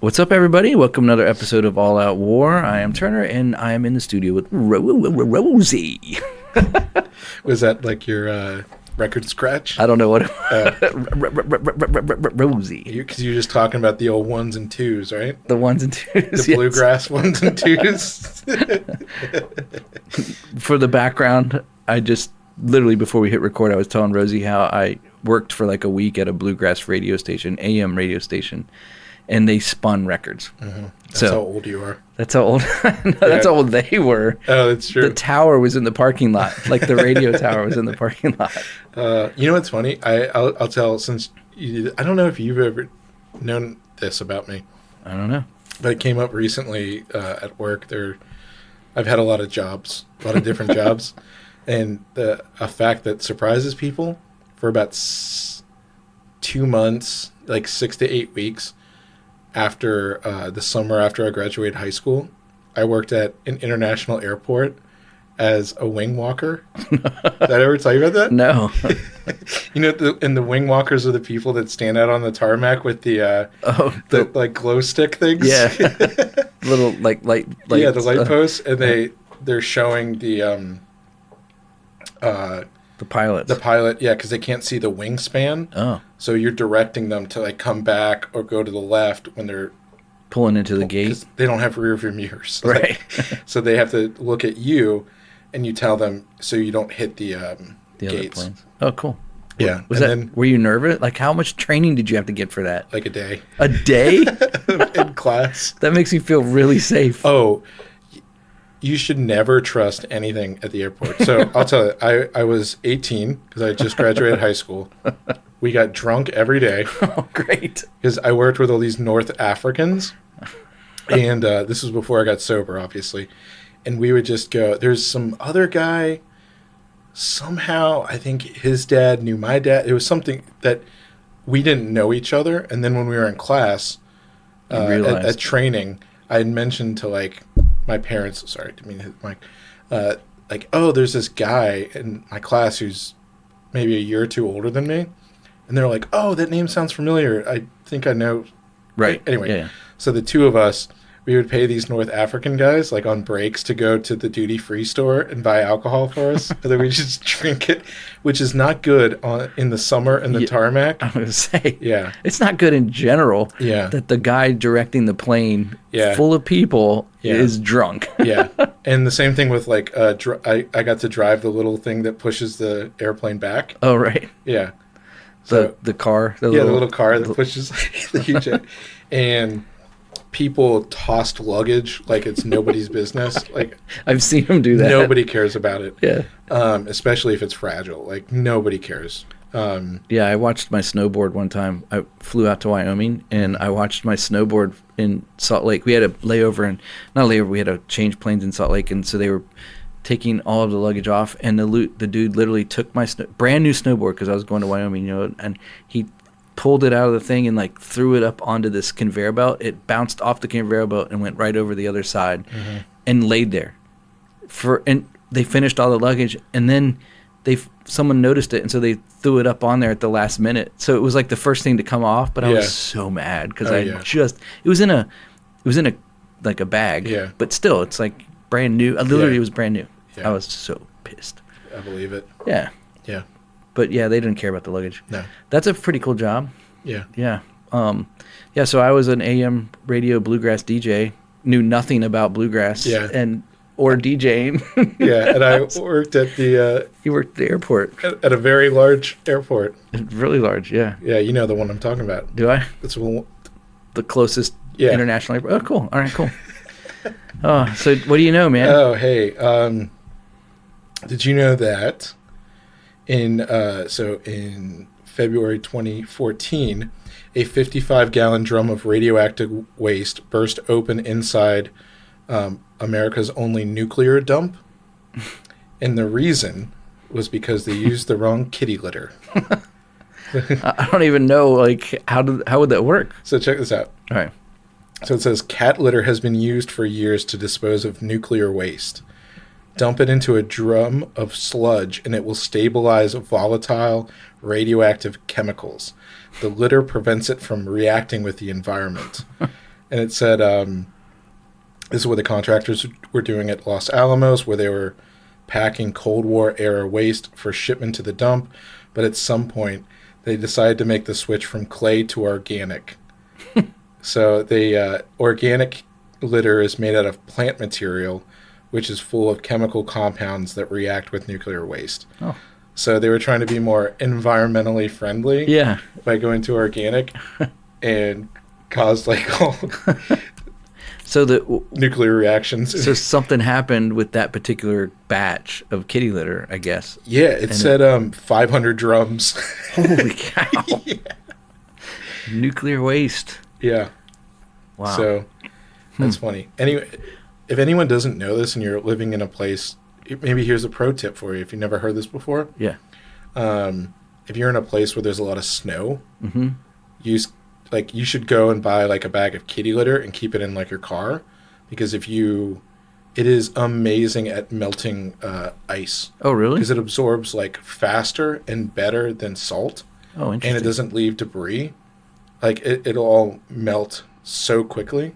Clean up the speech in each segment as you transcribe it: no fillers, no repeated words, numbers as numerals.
What's up, everybody? Welcome to another episode of All Out War. I am Turner, and I am in the studio with Rosie. Was that like your record scratch? I don't know what Rosie. Because you're just talking about the old ones and twos, right? The ones and twos. The bluegrass ones and twos. For the background, I just literally before we hit record, I was telling Rosie how I worked for like a week at a bluegrass radio station, AM radio station. And they spun records. Mm-hmm. That's how old you are. That's how old. That's how old they were. Oh, that's true. The tower was in the parking lot, like the radio tower was in the parking lot. You know what's funny? I'll tell since I don't know if you've ever known this about me. I don't know, but it came up recently at work. I've had a lot of jobs, a lot of different jobs, and a fact that surprises people for about 2 months, like 6 to 8 weeks. After the summer after I graduated high school, I worked at an international airport as a wing walker. Did I ever tell you about that? No. You know, the wing walkers are the people that stand out on the tarmac with the like glow stick things. Yeah. Little like light. Yeah, the light posts, and they're showing the pilots. The pilot, yeah, because they can't see the wingspan. Oh. So you're directing them to like come back or go to the left when they're pulling into the gate. They don't have rear view mirrors. Right. So they have to look at you, and you tell them so you don't hit the gates. Other planes. Oh, cool. Yeah. Were you nervous? Like, how much training did you have to get for that? Like a day. A day? In class. That makes me feel really safe. Oh, you should never trust anything at the airport. So I'll tell you, I was 18 because I just graduated high school. We got drunk every day. Oh, great. Because I worked with all these North Africans. And this was before I got sober, obviously. And we would just go, there's some other guy, somehow, I think his dad knew my dad. It was something that we didn't know each other. And then when we were in class, at training, I had mentioned to like my parents, sorry, I mean, like, oh, there's this guy in my class who's maybe a year or two older than me. And they're like, oh, that name sounds familiar. I think I know. Right. Anyway, yeah. So the two of us, we would pay these North African guys, like on breaks, to go to the duty-free store and buy alcohol for us. And then we just drink it, which is not good in the summer and the tarmac. I was going to say. Yeah. It's not good in general that the guy directing the plane full of people is drunk. Yeah. And the same thing with like, I got to drive the little thing that pushes the airplane back. Oh, right. Yeah. So the car. The little car that pushes the huge and people tossed luggage like it's nobody's business. Like I've seen them do that. Nobody cares about it. Yeah. Especially if it's fragile. Like nobody cares. Yeah, I watched my snowboard one time. I flew out to Wyoming and I watched my snowboard in Salt Lake. We had a layover we had to change planes in Salt Lake, and so they were taking all of the luggage off, and the dude literally took my brand new snowboard because I was going to Wyoming, and he pulled it out of the thing and like threw it up onto this conveyor belt. It bounced off the conveyor belt and went right over the other side and laid there and they finished all the luggage, and then someone noticed it, and so they threw it up on there at the last minute. So it was like the first thing to come off, but I was so mad because it was in a like a bag, but still it's like brand new. Literally it was brand new. I was so pissed. I believe it. Yeah. Yeah. But yeah, they didn't care about the luggage. No. That's a pretty cool job. Yeah. Yeah. So I was an AM radio bluegrass DJ, knew nothing about bluegrass or DJing. Yeah, and I worked at the... You worked at the airport. At a very large airport. Really large, yeah. Yeah, you know the one I'm talking about. Do I? It's the closest international airport. Oh, cool. All right, cool. Oh, so what do you know, man? Oh, hey. Did you know that in February 2014, a 55-gallon drum of radioactive waste burst open inside America's only nuclear dump? And the reason was because they used the wrong kitty litter. I don't even know, like, how would that work? So check this out. All right. So it says, cat litter has been used for years to dispose of nuclear waste. Dump it into a drum of sludge and it will stabilize volatile radioactive chemicals. The litter prevents it from reacting with the environment. And it said this is what the contractors were doing at Los Alamos, where they were packing Cold War era waste for shipment to the dump. But at some point, they decided to make the switch from clay to organic. So the organic litter is made out of plant material, which is full of chemical compounds that react with nuclear waste. Oh. So they were trying to be more environmentally friendly Yeah. by going to organic and caused like all So the nuclear reactions. so something happened with that particular batch of kitty litter, I guess. Yeah, it said 500 drums. Holy cow! Nuclear waste. Yeah. Wow. So that's funny. Anyway, if anyone doesn't know this and you're living in a place, maybe here's a pro tip for you if you've never heard this before. Yeah. If you're in a place where there's a lot of snow, Mm-hmm. you should go and buy like a bag of kitty litter and keep it in like your car, because it is amazing at melting ice, Oh, really? because it absorbs like faster and better than salt, Oh, and interesting. it doesn't leave debris. Like it'll all melt so quickly,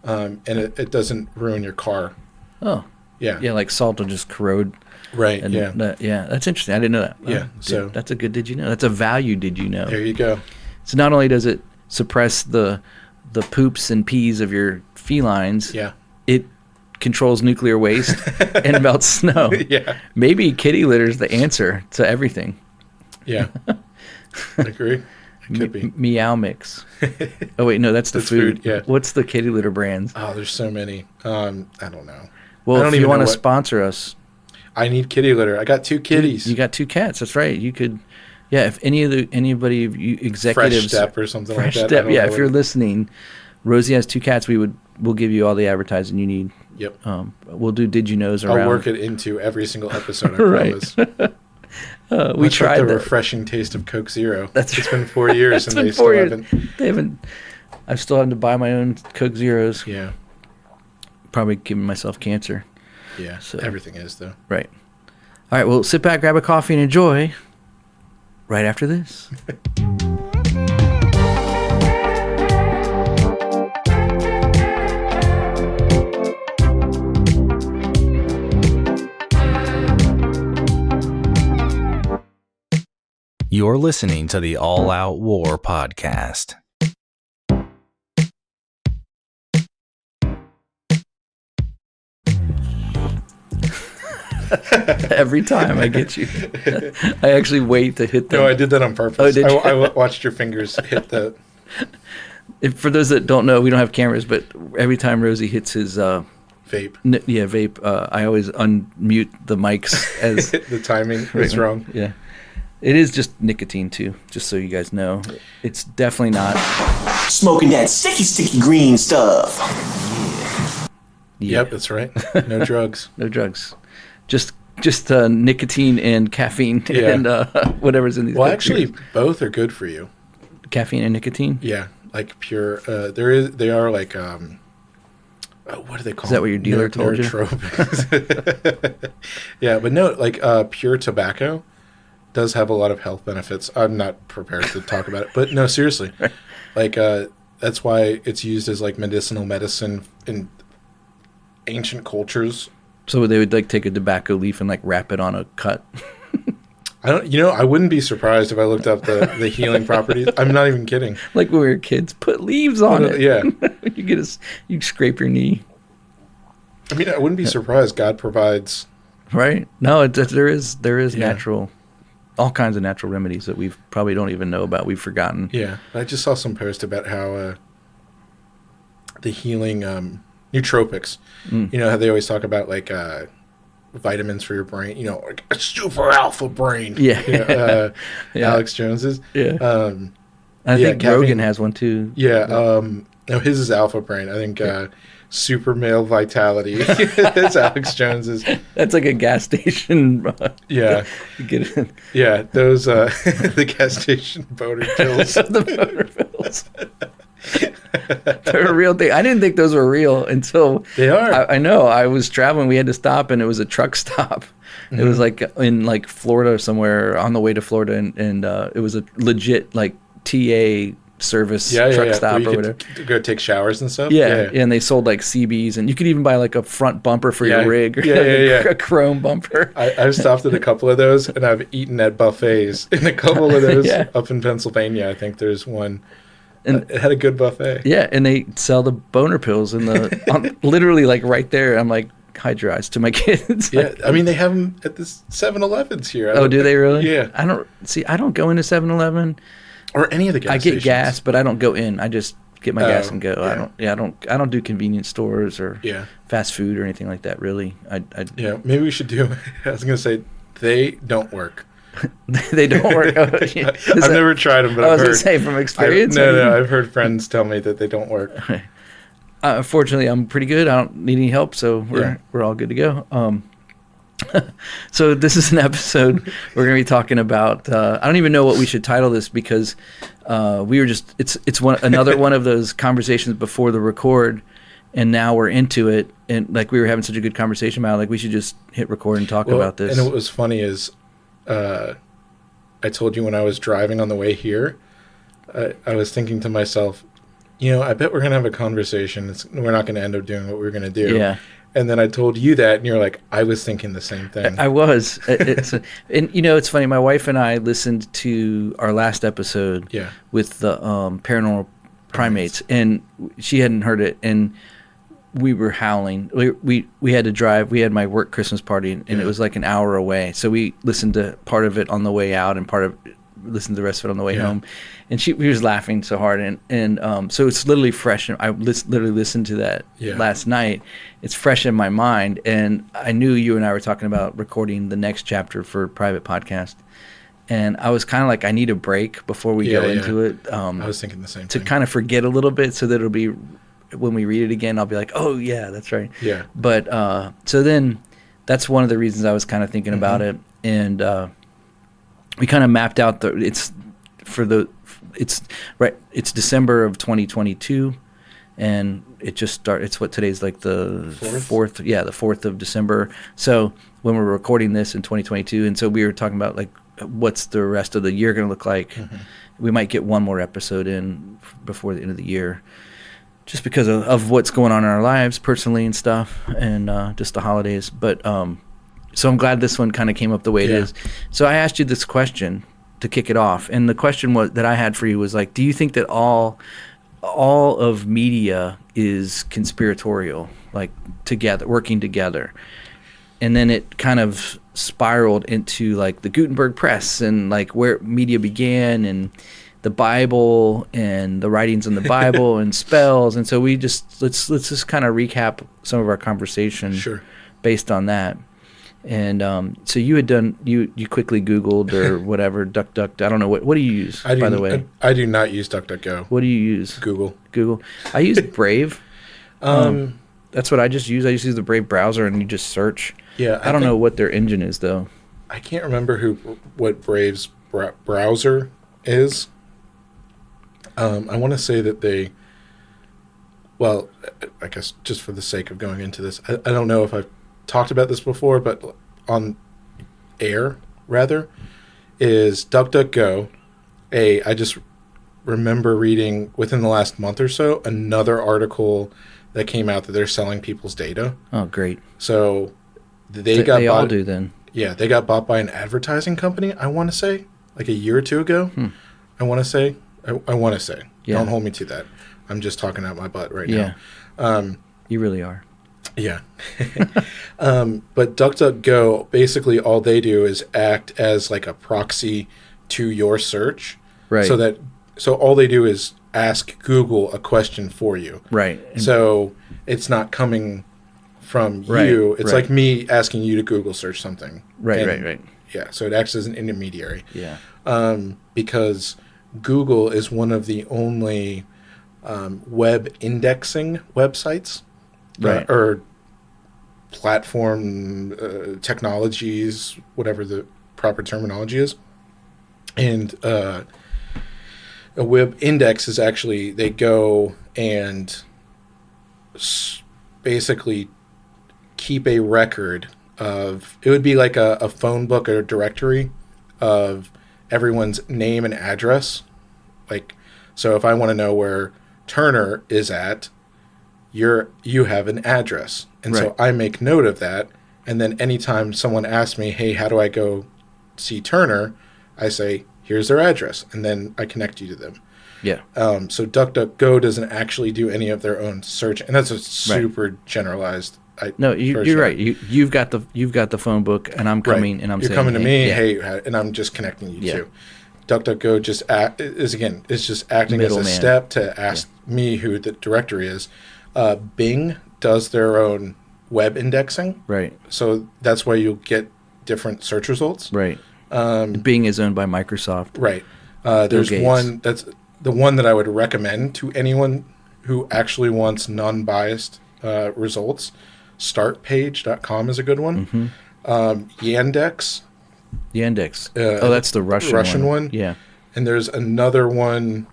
and it doesn't ruin your car. Oh, Yeah. yeah. Like salt will just corrode. Right. And Yeah. That's interesting. I didn't know that. Yeah, so- that's a good. Did you know? That's a value. Did you know? There you go. So not only does it suppress the poops and pees of your felines, Yeah. it controls nuclear waste and melts snow. Yeah. Maybe kitty litter is the answer to everything. Yeah. I agree. It could be. Meow Mix. Oh wait, no, that's the That's food. food, yeah. What's the kitty litter brands? Oh, there's so many. I don't know. Well, I don't if you even want know to what- sponsor us, I need kitty litter. I got 2 kitties. you got 2 cats. That's right. You could, yeah. If anybody of you executives, Fresh Step or something Fresh like that. I Step, don't yeah. know If what you're it- listening, Rosie has 2 cats. We'll give you all the advertising you need. Yep. We'll do Did You Knows around. I'll work it into every single episode. I Right. promise. We Much tried like the that. refreshing taste of Coke Zero. That's It's been 4 years It's and been they 4 still years. haven't. They haven't. I've still had to buy my own Coke Zeros. Yeah. Probably giving myself cancer. Yeah. So- Everything is though. Right. All right. Well, sit back, grab a coffee, and enjoy. Right after this. You're listening to the All Out War podcast. Every time I get you, I actually wait to hit the. No, I did that on purpose. Oh, did you? I watched your fingers hit the. For those that don't know, we don't have cameras, but every time Rosie hits his vape. vape, I always unmute the mics as The timing is wrong. Yeah, it is just nicotine too. Just so you guys know, it's definitely not. Smoking that sticky green stuff. Yeah, Yep, that's right. No drugs. no drugs, just nicotine and caffeine Yeah. and whatever's in these. Well, Coke actually, Zeros. both are good for you. Caffeine and nicotine. Yeah, like pure. They are like what do they call? Is that what your dealer told you? Nootropics. Yeah, but no, like pure tobacco does have a lot of health benefits. I'm not prepared to talk about it, but no, seriously, like that's why it's used as like medicinal medicine in ancient cultures. So they would like take a tobacco leaf and like wrap it on a cut. I wouldn't be surprised if I looked up the healing properties. I'm not even kidding. Like when we were kids, put leaves on it. Yeah. you get you scrape your knee, I mean, I wouldn't be surprised. God provides. right? No, there is Yeah. natural, all kinds of natural remedies that we probably don't even know about. We've forgotten. Yeah, I just saw some post about how the healing nootropics. You know how they always talk about like vitamins for your brain. You know, like a super alpha brain. Yeah. You know, Yeah. Alex Jones's. Yeah, I yeah, think caffeine- Rogan has one too. Yeah. No, his is alpha brain. I think super male vitality is Alex Jones's. That's like a gas station. Yeah. You get it. Yeah. Those the gas station boner pills. The motor pills. They're a real thing. I didn't think those were real until They are. I know. I was traveling. We had to stop, and it was a truck stop. It was like in like Florida somewhere on the way to Florida, and it was a legit like TA service Yeah, truck Where stop you or could whatever. go take showers and stuff. Yeah, and they sold like CBs, and you could even buy like a front bumper for Yeah, your rig, or yeah, like yeah, yeah. a chrome bumper. I've stopped at a couple of those, and I've eaten at buffets in a couple of those Yeah. up in Pennsylvania. I think there's one. And- It had a good buffet. Yeah, and they sell the boner pills in the literally like right there. I'm like, hide your eyes to my kids. Yeah, I mean, they have them at the 7-Elevens here. Oh, do they really? Yeah. I don't go into 7-Eleven. Or any of the gas I get stations. gas, but I don't go in. I just get my gas and go. yeah. I don't do convenience stores or Yeah. fast food or anything like that. Really, I Yeah, maybe we should do. I was gonna say they don't work. they don't work. I've never tried them, but I I've was heard. gonna say from experience. No, I've heard friends tell me that they don't work. Fortunately, I'm pretty good. I don't need any help, so we're all good to go. So this is an episode we're going to be talking about. I don't even know what we should title this because we were just it's another one of those conversations before the record, and now we're into it, and like we were having such a good conversation about it, like we should just hit record and talk about this. And what was funny is, I told you when I was driving on the way here, I was thinking to myself, I bet we're gonna have a conversation. We're not gonna end up doing what we were gonna do. Yeah. And then I told you that, and you're like, I was thinking the same thing. I was. And it's funny. My wife and I listened to our last episode Yeah. with the paranormal primates, and she hadn't heard it, and we were howling. We had to drive. We had my work Christmas party, and it was like an hour away. So we listened to part of it on the way out, and listened to the rest of it on the way home. And we was laughing so hard, and so it's literally fresh. I literally listened to that last night. It's fresh in my mind, and I knew you and I were talking about recording the next chapter for Private Podcast, and I was kind of like, I need a break before we go into it. I was thinking the same to thing. kind of forget a little bit, so that it'll be when we read it again, I'll be like, oh yeah, that's right. Yeah. But so then that's one of the reasons I was kind of thinking about it, and we kind of mapped out it's December of 2022, and it just it's what today's like the 4th, the 4th of December. So when we're recording this in 2022, and so we were talking about like what's the rest of the year going to look like. We might get one more episode in before the end of the year, just because of what's going on in our lives personally and stuff, and just the holidays. But so I'm glad this one kind of came up the way it is. So I asked you this question to kick it off, and the question that I had for you was like, do you think that all of media is conspiratorial, like working together? And then it kind of spiraled into like the Gutenberg press and like where media began, and the Bible and the writings in the Bible and spells. And so we just let's just kind of recap some of our conversation based on that. And so you had done you quickly Googled or whatever DuckDuck. I don't know what do you use, by the way? I do not use DuckDuckGo. What do you use? Google. I use Brave. That's what I just use. I just use the Brave browser, and you just search. Yeah, I don't know what their engine is though. I can't remember what Brave's browser is. I want to say that they. Well, I guess just for the sake of going into this, I don't know if I've talked about this before, but on air rather, is DuckDuckGo. I just remember reading within the last month or so another article that came out that they're selling people's data. Oh, great! So they all do then. Yeah, they got bought by an advertising company. I want to say like a year or two ago. I want to say. I want to say. Yeah. Don't hold me to that. I'm just talking out my butt right now. You really are. Yeah. But DuckDuckGo, basically all they do is act as like a proxy to your search. Right. So all they do is ask Google a question for you. Right. So it's not coming from Right, you. It's right. like me asking you to Google search something. Right. Yeah. So it acts as an intermediary. Yeah. Because Google is one of the only web indexing websites. Right. Or platform technologies, whatever the proper terminology is. And a web index is actually, they go and basically keep a record of, it would be like a phone book or a directory of everyone's name and address. Like, So if I want to know where Turner is at, you have an address. And Right. so I make note of that. And then anytime someone asks me, hey, how do I go see Turner? I say, here's their address. And then I connect you to them. Yeah. So DuckDuckGo doesn't actually do any of their own search. And that's a super generalized. No, you're right. You've got the phone book, and I'm coming, Right. and I'm You're saying, coming to me, yeah. hey, and I'm just connecting you Yeah. to. DuckDuckGo is just acting as a Middleman. step to ask me who the directory is. Bing does their own web indexing, Right. so that's why you'll get different search results. Right. Bing is owned by Microsoft. Right. There's Gates. one that's the one that I would recommend to anyone who actually wants non-biased results. Startpage.com is a good one. Yandex, Yandex. That's the Russian one. Yeah. and there's another one.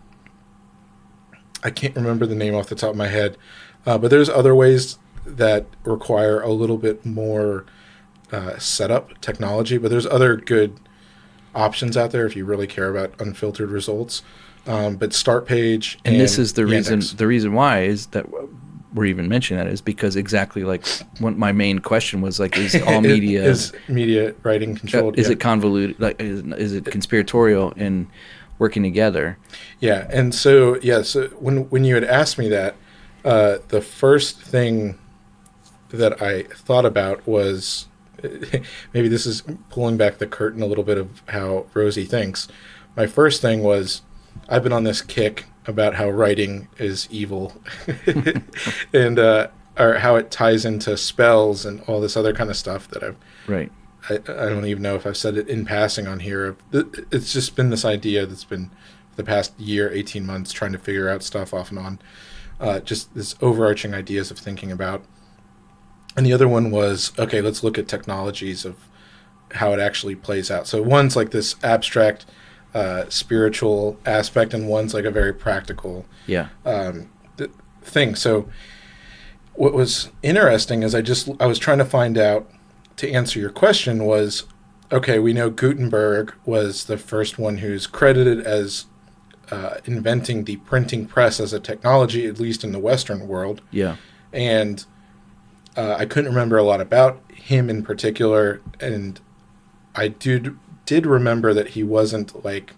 I can't remember the name off the top of my head, but there's other ways that require a little bit more setup technology. But there's other good options out there if you really care about unfiltered results. But Startpage And this is the Yandex. reason why is that we're even mentioning that is because exactly like what my main question was like, is all media is media writing controlled? is Yeah. it convoluted? Like, is it conspiratorial in working together? Yeah, and so when you had asked me that, the first thing that I thought about was maybe this is pulling back the curtain a little bit of how Rosie thinks. My first thing was I've been on this kick about how writing is evil, and or how it ties into spells and all this other kind of stuff that Right. I don't even know if I've said it in passing on here. It's just been this idea that's been for the past year, 18 months, trying to figure out stuff off and on. Just this overarching ideas of thinking about. And the other one was, okay, let's look at technologies of how it actually plays out. So one's like this abstract spiritual aspect, and one's like a very practical Yeah. thing. So what was interesting is I was trying to find out, to answer your question, was, okay, we know Gutenberg was the first one who's credited as inventing the printing press as a technology, at least in the Western world. Yeah. And I couldn't remember a lot about him in particular, and I did remember that he wasn't like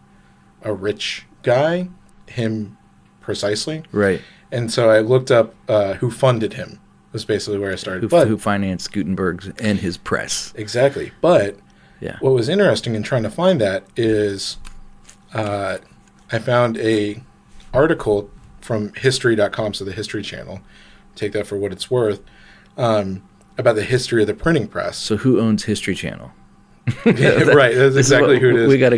a rich guy, him precisely. Right. And so I looked up who funded him, was basically where I started. Who financed Gutenberg and his press? Exactly. But Yeah. what was interesting in trying to find that is I found a article from history.com, so the History Channel, take that for what it's worth, about the history of the printing press. So who owns History Channel? Right, that's This is exactly what- who it is. We got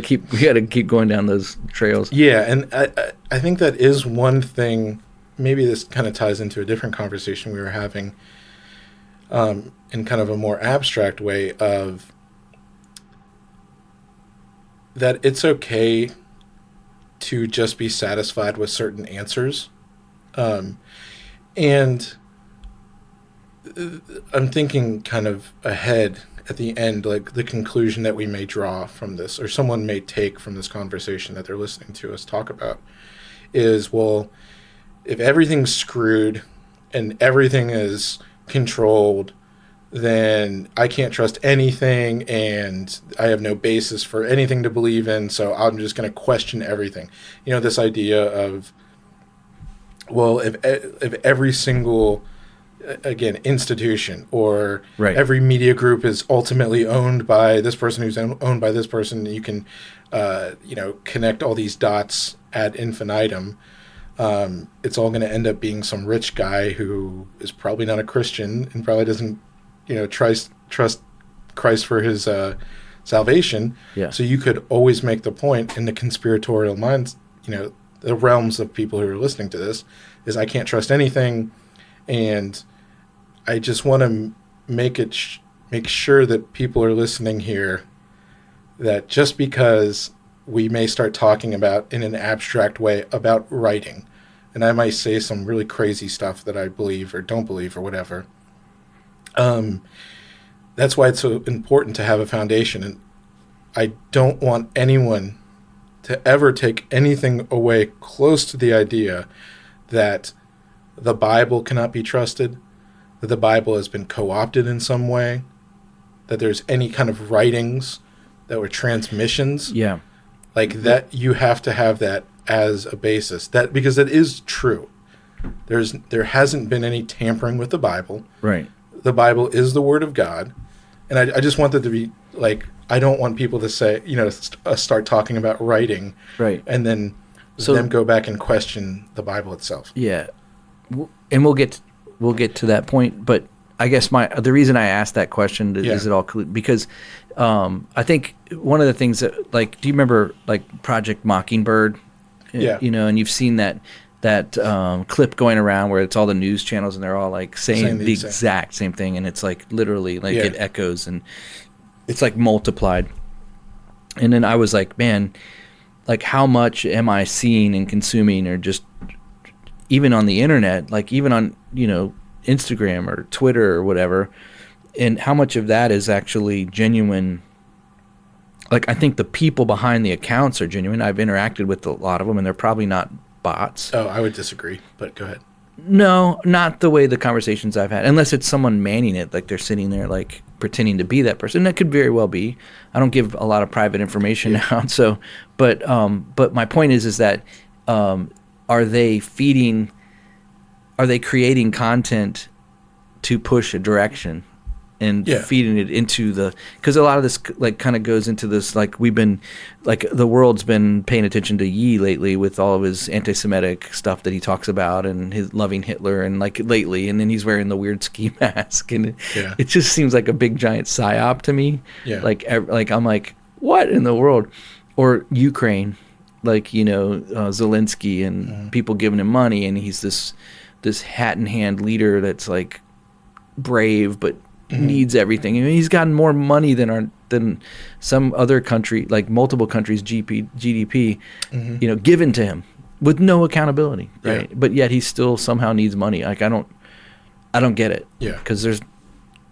to keep going down those trails. Yeah, and I think that is one thing. Maybe this kind of ties into a different conversation we were having in kind of a more abstract way of that it's okay to just be satisfied with certain answers. And I'm thinking kind of ahead at the end, like the conclusion that we may draw from this, or someone may take from this conversation that they're listening to us talk about, is, well, if everything's screwed and everything is controlled, then I can't trust anything and I have no basis for anything to believe in, so I'm just going to question everything. You know, this idea of, well, if every single, again, institution or Right. every media group is ultimately owned by this person who's owned by this person, you can, connect all these dots ad infinitum. It's all going to end up being some rich guy who is probably not a Christian and probably doesn't, trust Christ for his salvation. Yeah. So you could always make the point in the conspiratorial minds, the realms of people who are listening to this, is I can't trust anything, and I just want to make sure that people are listening here, that just because we may start talking about in an abstract way about writing, and I might say some really crazy stuff that I believe or don't believe or whatever. That's why it's so important to have a foundation, and I don't want anyone to ever take anything away close to the idea that the Bible cannot be trusted, that the Bible has been co-opted in some way, that there's any kind of writings that were transmissions. Yeah. Like that, you have to have that as a basis. That because that is true. There hasn't been any tampering with the Bible. Right. The Bible is the Word of God, and I just want that to be like. I don't want people to say, start talking about writing, Right. and then them go back and question the Bible itself. Yeah. And we'll get to that point, but I guess the reason I asked that question is it all because I think one of the things that, like, do you remember like Project Mockingbird? Yeah. And you've seen that clip going around where it's all the news channels and they're all like saying the exact same thing, and it's like literally like it echoes and it's like multiplied. And then I was like, man, like how much am I seeing and consuming, or just even on the internet, like even on, Instagram or Twitter or whatever, and how much of that is actually genuine. Like, I think the people behind the accounts are genuine. I've interacted with a lot of them, and they're probably not bots. Oh, I would disagree, but go ahead. No, not the way the conversations I've had, unless it's someone manning it, like they're sitting there like pretending to be that person. That could very well be. I don't give a lot of private information out. So, but my point is that are they creating content to push a direction and feeding it into because a lot of this like kind of goes into this, like we've been like the world's been paying attention to Yi lately with all of his anti-Semitic stuff that he talks about and his loving Hitler and like lately, and then he's wearing the weird ski mask, and it just seems like a big giant psyop to me. Like I'm like, what in the world? Or Ukraine, like Zelensky and people giving him money, and he's this hat in hand leader that's like brave but needs everything. I mean, he's gotten more money than some other country, like multiple countries' GDP, given to him with no accountability, right? But yet he still somehow needs money. Like I don't get it. Because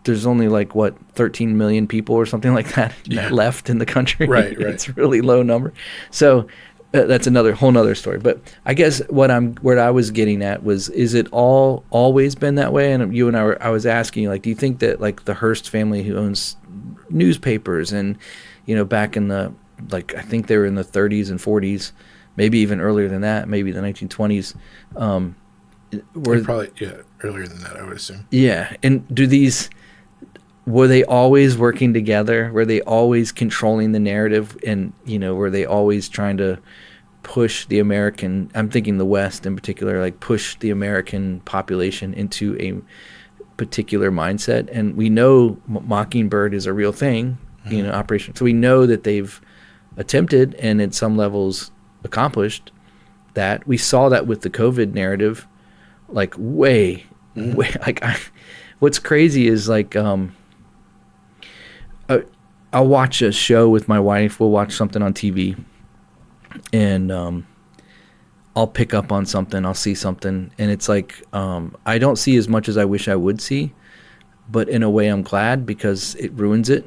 there's only like 13 million people or something like that left in the country. Right. It's a really low number. So that's whole nother story. But I guess what I was getting at was, is it always been that way? And you and I was asking you, like, do you think that like the Hearst family, who owns newspapers and, back in the, like, I think they were in the 30s and 40s, maybe even earlier than that, maybe the 1920s, were probably earlier than that, I would assume. Yeah. And were they always working together? Were they always controlling the narrative? And, were they always trying to push the American, I'm thinking the West in particular, like push the American population into a particular mindset? And we know Mockingbird is a real thing, operation. So we know that they've attempted and at some levels accomplished that. We saw that with the COVID narrative, like way, like what's crazy is like, I'll watch a show with my wife. We'll watch something on TV, and I'll pick up on something. I'll see something, and it's like I don't see as much as I wish I would see, but in a way I'm glad because it ruins it.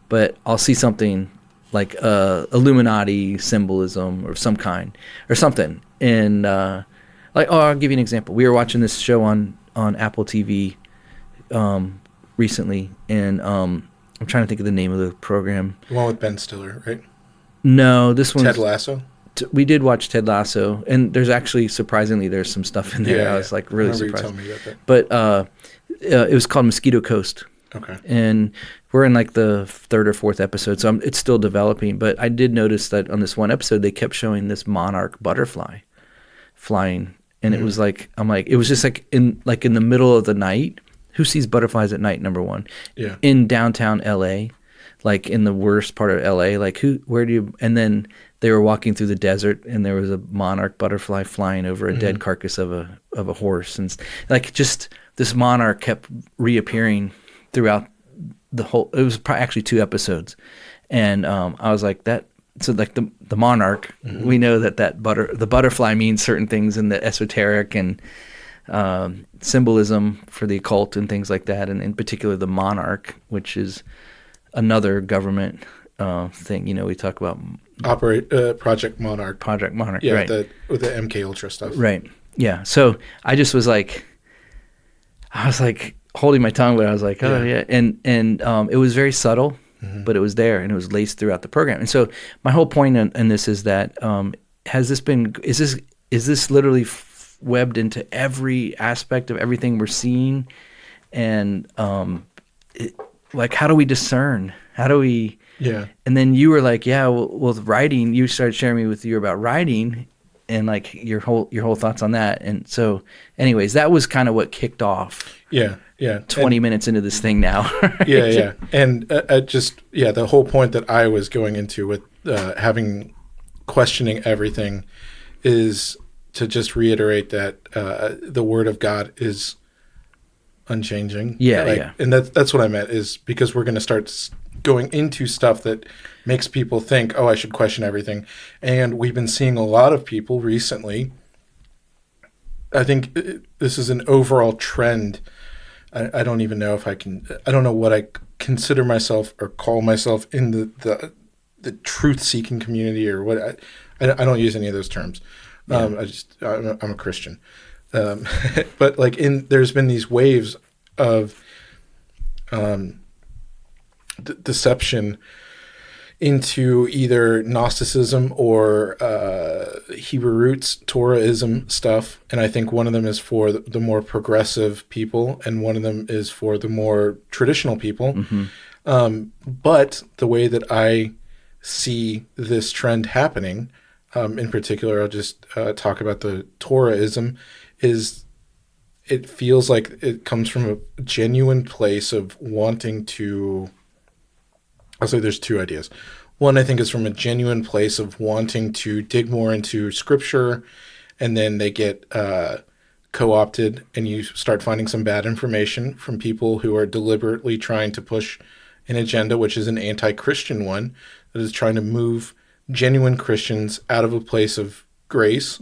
But I'll see something like Illuminati symbolism or some kind or something, and I'll give you an example. We were watching this show on Apple TV recently, and I'm trying to think of the name of the program. The one with Ben Stiller, right? No, this one's Ted Lasso. We did watch Ted Lasso, and there's actually surprisingly there's some stuff in there. I was like really surprised. You told me about that. But it was called Mosquito Coast. Okay. And we're in like the third or fourth episode, so it's still developing. But I did notice that on this one episode they kept showing this monarch butterfly flying, and it was like it was just like in the middle of the night. Who sees butterflies at night, number one? Yeah. In downtown LA, like in the worst part of LA, like where do you, and then they were walking through the desert and there was a monarch butterfly flying over a dead carcass of a horse. And like just this monarch kept reappearing throughout the whole, it was probably actually 2 episodes. And I was like that. So like the monarch, we know that the butterfly means certain things in the esoteric and symbolism for the occult and things like that, and in particular the monarch, which is another government thing. We talk about Project Monarch. Project Monarch, Yeah, right. with the MK Ultra stuff. Right. Yeah. So I just was like, holding my tongue, but I was like, oh Yeah. yeah. And it was very subtle, but it was there and it was laced throughout the program. And so my whole point in this is that, is this literally webbed into every aspect of everything we're seeing? And, like, how do we discern? How do we, Yeah. and then you were like, yeah, well, with writing, you started sharing me with you about writing and like your whole thoughts on that. And so anyways, that was kind of what kicked off Yeah. Yeah. 20 minutes into this thing now. Right? Yeah. And the whole point that I was going into with questioning everything is to just reiterate that the Word of God is unchanging. Yeah. And that's what I meant, is because we're going to start going into stuff that makes people think, oh, I should question everything. And we've been seeing a lot of people recently. I think this is an overall trend. I don't even know if I don't know what I consider myself or call myself in the truth-seeking community or what. I don't use any of those terms. Yeah. I'm a Christian. But like there's been these waves of deception into either Gnosticism or Hebrew roots, Torahism stuff. And I think one of them is for the more progressive people, and one of them is for the more traditional people. Mm-hmm. But the way that I see this trend happening, in particular, I'll just talk about the Torahism, is it feels like it comes from a genuine place of wanting to. I'll say there's two ideas. One, I think, is from a genuine place of wanting to dig more into scripture, and then they get co-opted, and you start finding some bad information from people who are deliberately trying to push an agenda, which is an anti-Christian one, that is trying to move genuine Christians out of a place of grace,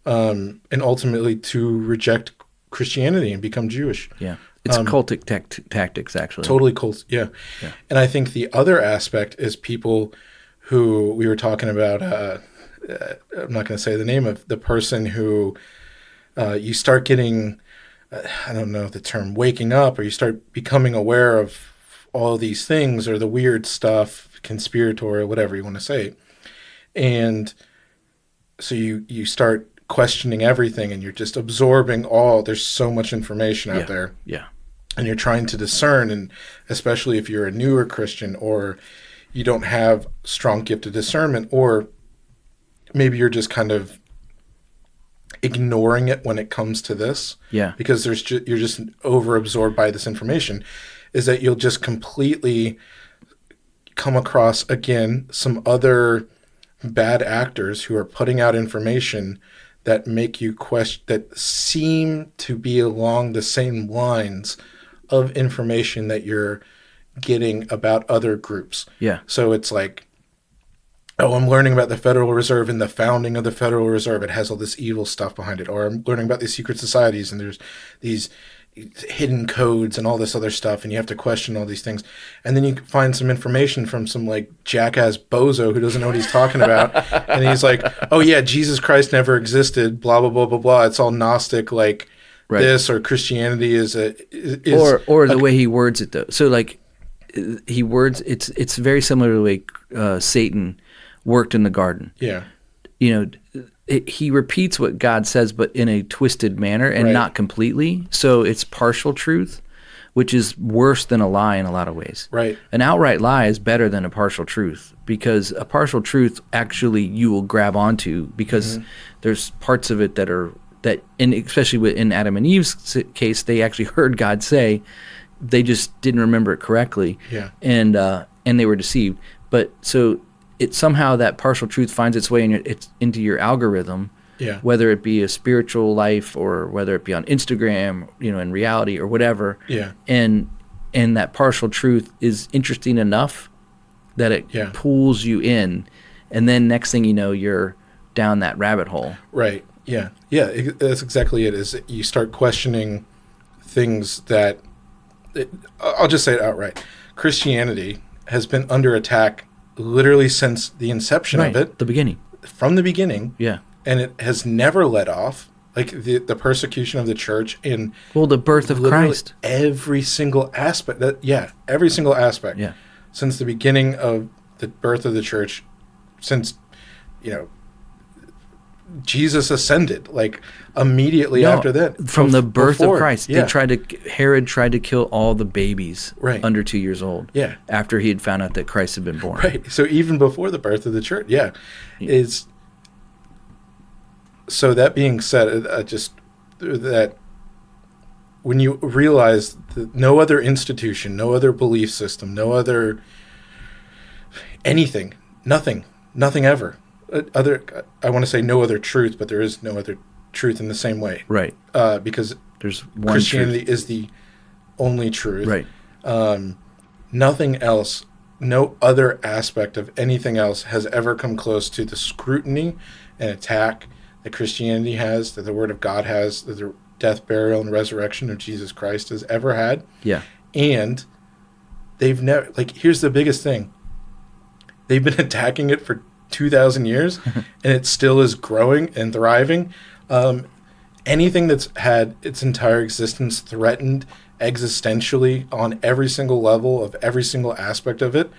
and ultimately to reject Christianity and become Jewish. Yeah. It's cultic tactics, actually. Totally cult. Yeah. And I think the other aspect is people who we were talking about. I'm not going to say the name of the person who you start getting, I don't know the term, waking up, or you start becoming aware of all these things or the weird stuff, conspiratorial, whatever you want to say. And so you start questioning everything, and you're just absorbing there's so much information out there. Yeah. And you're trying to discern, and especially if you're a newer Christian or you don't have strong gift of discernment, or maybe you're just kind of ignoring it when it comes to this. Yeah. Because you're just over-absorbed by this information, is that you'll just completely come across, again, some other bad actors who are putting out information that make you question, that seem to be along the same lines of information that you're getting about other groups. Yeah. So it's like, oh, I'm learning about the Federal Reserve and the founding of the Federal Reserve. It has all this evil stuff behind it. Or I'm learning about these secret societies, and there's these hidden codes and all this other stuff, and you have to question all these things. And then you find some information from some like jackass bozo who doesn't know what he's talking about. And he's like, oh yeah, Jesus Christ never existed, blah, blah, blah, blah, blah. It's all Gnostic, like this, or Christianity is or the way he words it, though. So like he words, it's very similar to the way Satan worked in the garden. Yeah. You know, he repeats what God says, but in a twisted manner and not completely. So it's partial truth, which is worse than a lie in a lot of ways. Right. An outright lie is better than a partial truth, because a partial truth actually you will grab onto, because there's parts of it and especially in Adam and Eve's case, they actually heard God say, they just didn't remember it correctly. Yeah. And they were deceived. But so it somehow, that partial truth finds its way into your algorithm, whether it be a spiritual life or whether it be on Instagram, in reality or whatever. Yeah. And that partial truth is interesting enough that it pulls you in, and then next thing you know, you're down that rabbit hole. Right. Yeah. Yeah. That's exactly it. Is you start questioning things I'll just say it outright. Christianity has been under attack literally since the inception Right. of it, The beginning. from the beginning, Yeah. and it has never let off. Like the persecution of the church in Well, the birth of literally Christ. every single aspect. Every single aspect. Yeah. Since the beginning of the birth of the church, since Jesus ascended, like immediately No, after that, from the birth before, of Christ, Yeah, Herod tried to kill all the babies Right. under 2 years old. Yeah. After he had found out that Christ had been born. right. So even before the birth of the church, is. So that being said, just that when you realize that no other institution, no other belief system, no other anything, nothing ever, I want to say no other truth, but there is no other truth in the same way, Right. because There's one Christianity truth. is the only truth. Right. Nothing else, no other aspect of anything else has ever come close to the scrutiny and attack that Christianity has, that the Word of God has, that the death, burial, and resurrection of Jesus Christ has ever had. Yeah. And they've never, like, here's the biggest thing. They've been attacking it for 2,000 years, and it still is growing and thriving. Anything that's had its entire existence threatened existentially on every single level of every single aspect of it,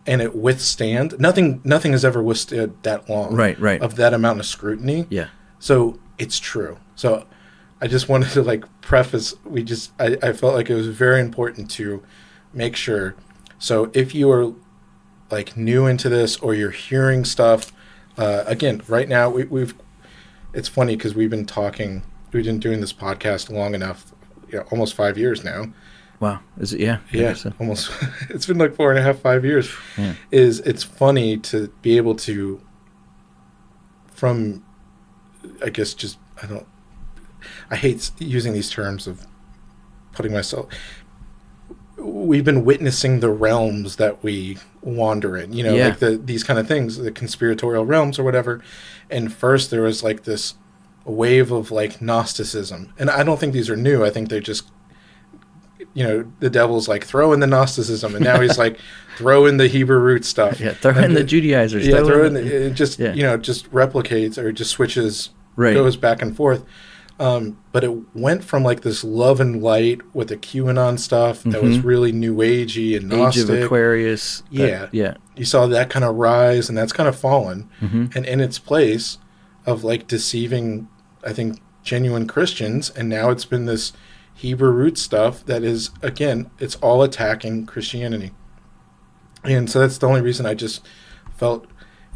and it withstand, nothing has ever withstood that long, Right. of that amount of scrutiny. Yeah. So it's true. So I just wanted to like preface, I felt like it was very important to make sure. So if you are like new into this, or you're hearing stuff, again, right now we've it's funny because we've been doing this podcast long enough, almost 5 years now. Wow. Is it? Yeah. I Yeah, guess so. almost. It's been like 4.5, 5 years. Yeah. It's funny to be able to, from, I guess, just, I hate using these terms of putting myself, we've been witnessing the realms that we wander in, Yeah. like these kind of things, the conspiratorial realms or whatever. And first there was like this wave of like Gnosticism. And I don't think these are new. I think they're just, the devil's like, throw in the Gnosticism, and now he's like, throw in the Hebrew root stuff. Yeah. Throw in the Judaizers. Yeah, throw in the- it just just replicates or just switches, Right. goes back and forth. But it went from like this love and light with the QAnon stuff that was really new agey and Age Gnostic. of Aquarius. Yeah. Yeah. You saw that kind of rise, and that's kind of fallen. Mm-hmm. And in its place of like deceiving, I think, genuine Christians, and now it's been this Hebrew root stuff that is, again, it's all attacking Christianity. And so that's the only reason I just felt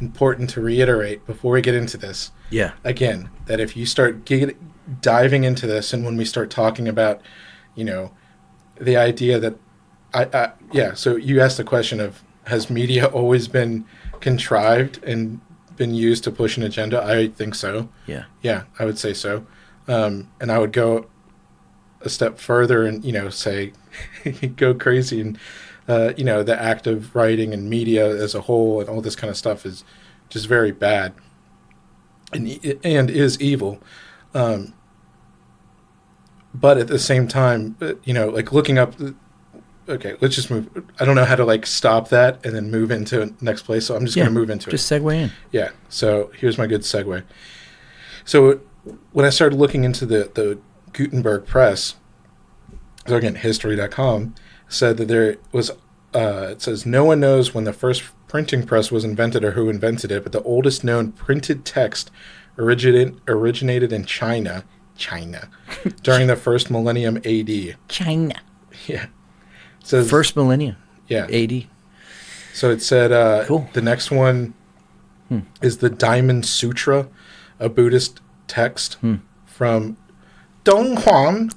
important to reiterate before we get into this. Yeah. Again, that if you start diving into this, and when we start talking about, the idea that so you asked the question of, has media always been contrived and been used to push an agenda? I think so. Yeah. Yeah, I would say so. And I would go a step further and, say, go crazy. And, the act of writing and media as a whole and all this kind of stuff is just very bad and is evil. But at the same time, like looking up, okay, let's just move. I don't know how to like stop that and then move into next place. So I'm just going to move into it. Just segue in. Yeah. So here's my good segue. So when I started looking into the Gutenberg press, so again, history.com said that there was, it says, no one knows when the first printing press was invented or who invented it, but the oldest known printed text originated in China, during the first millennium AD. China. Yeah. It says, First millennium. yeah. AD. So it said, Cool. The next one is the Diamond Sutra, a Buddhist text from Donghuan,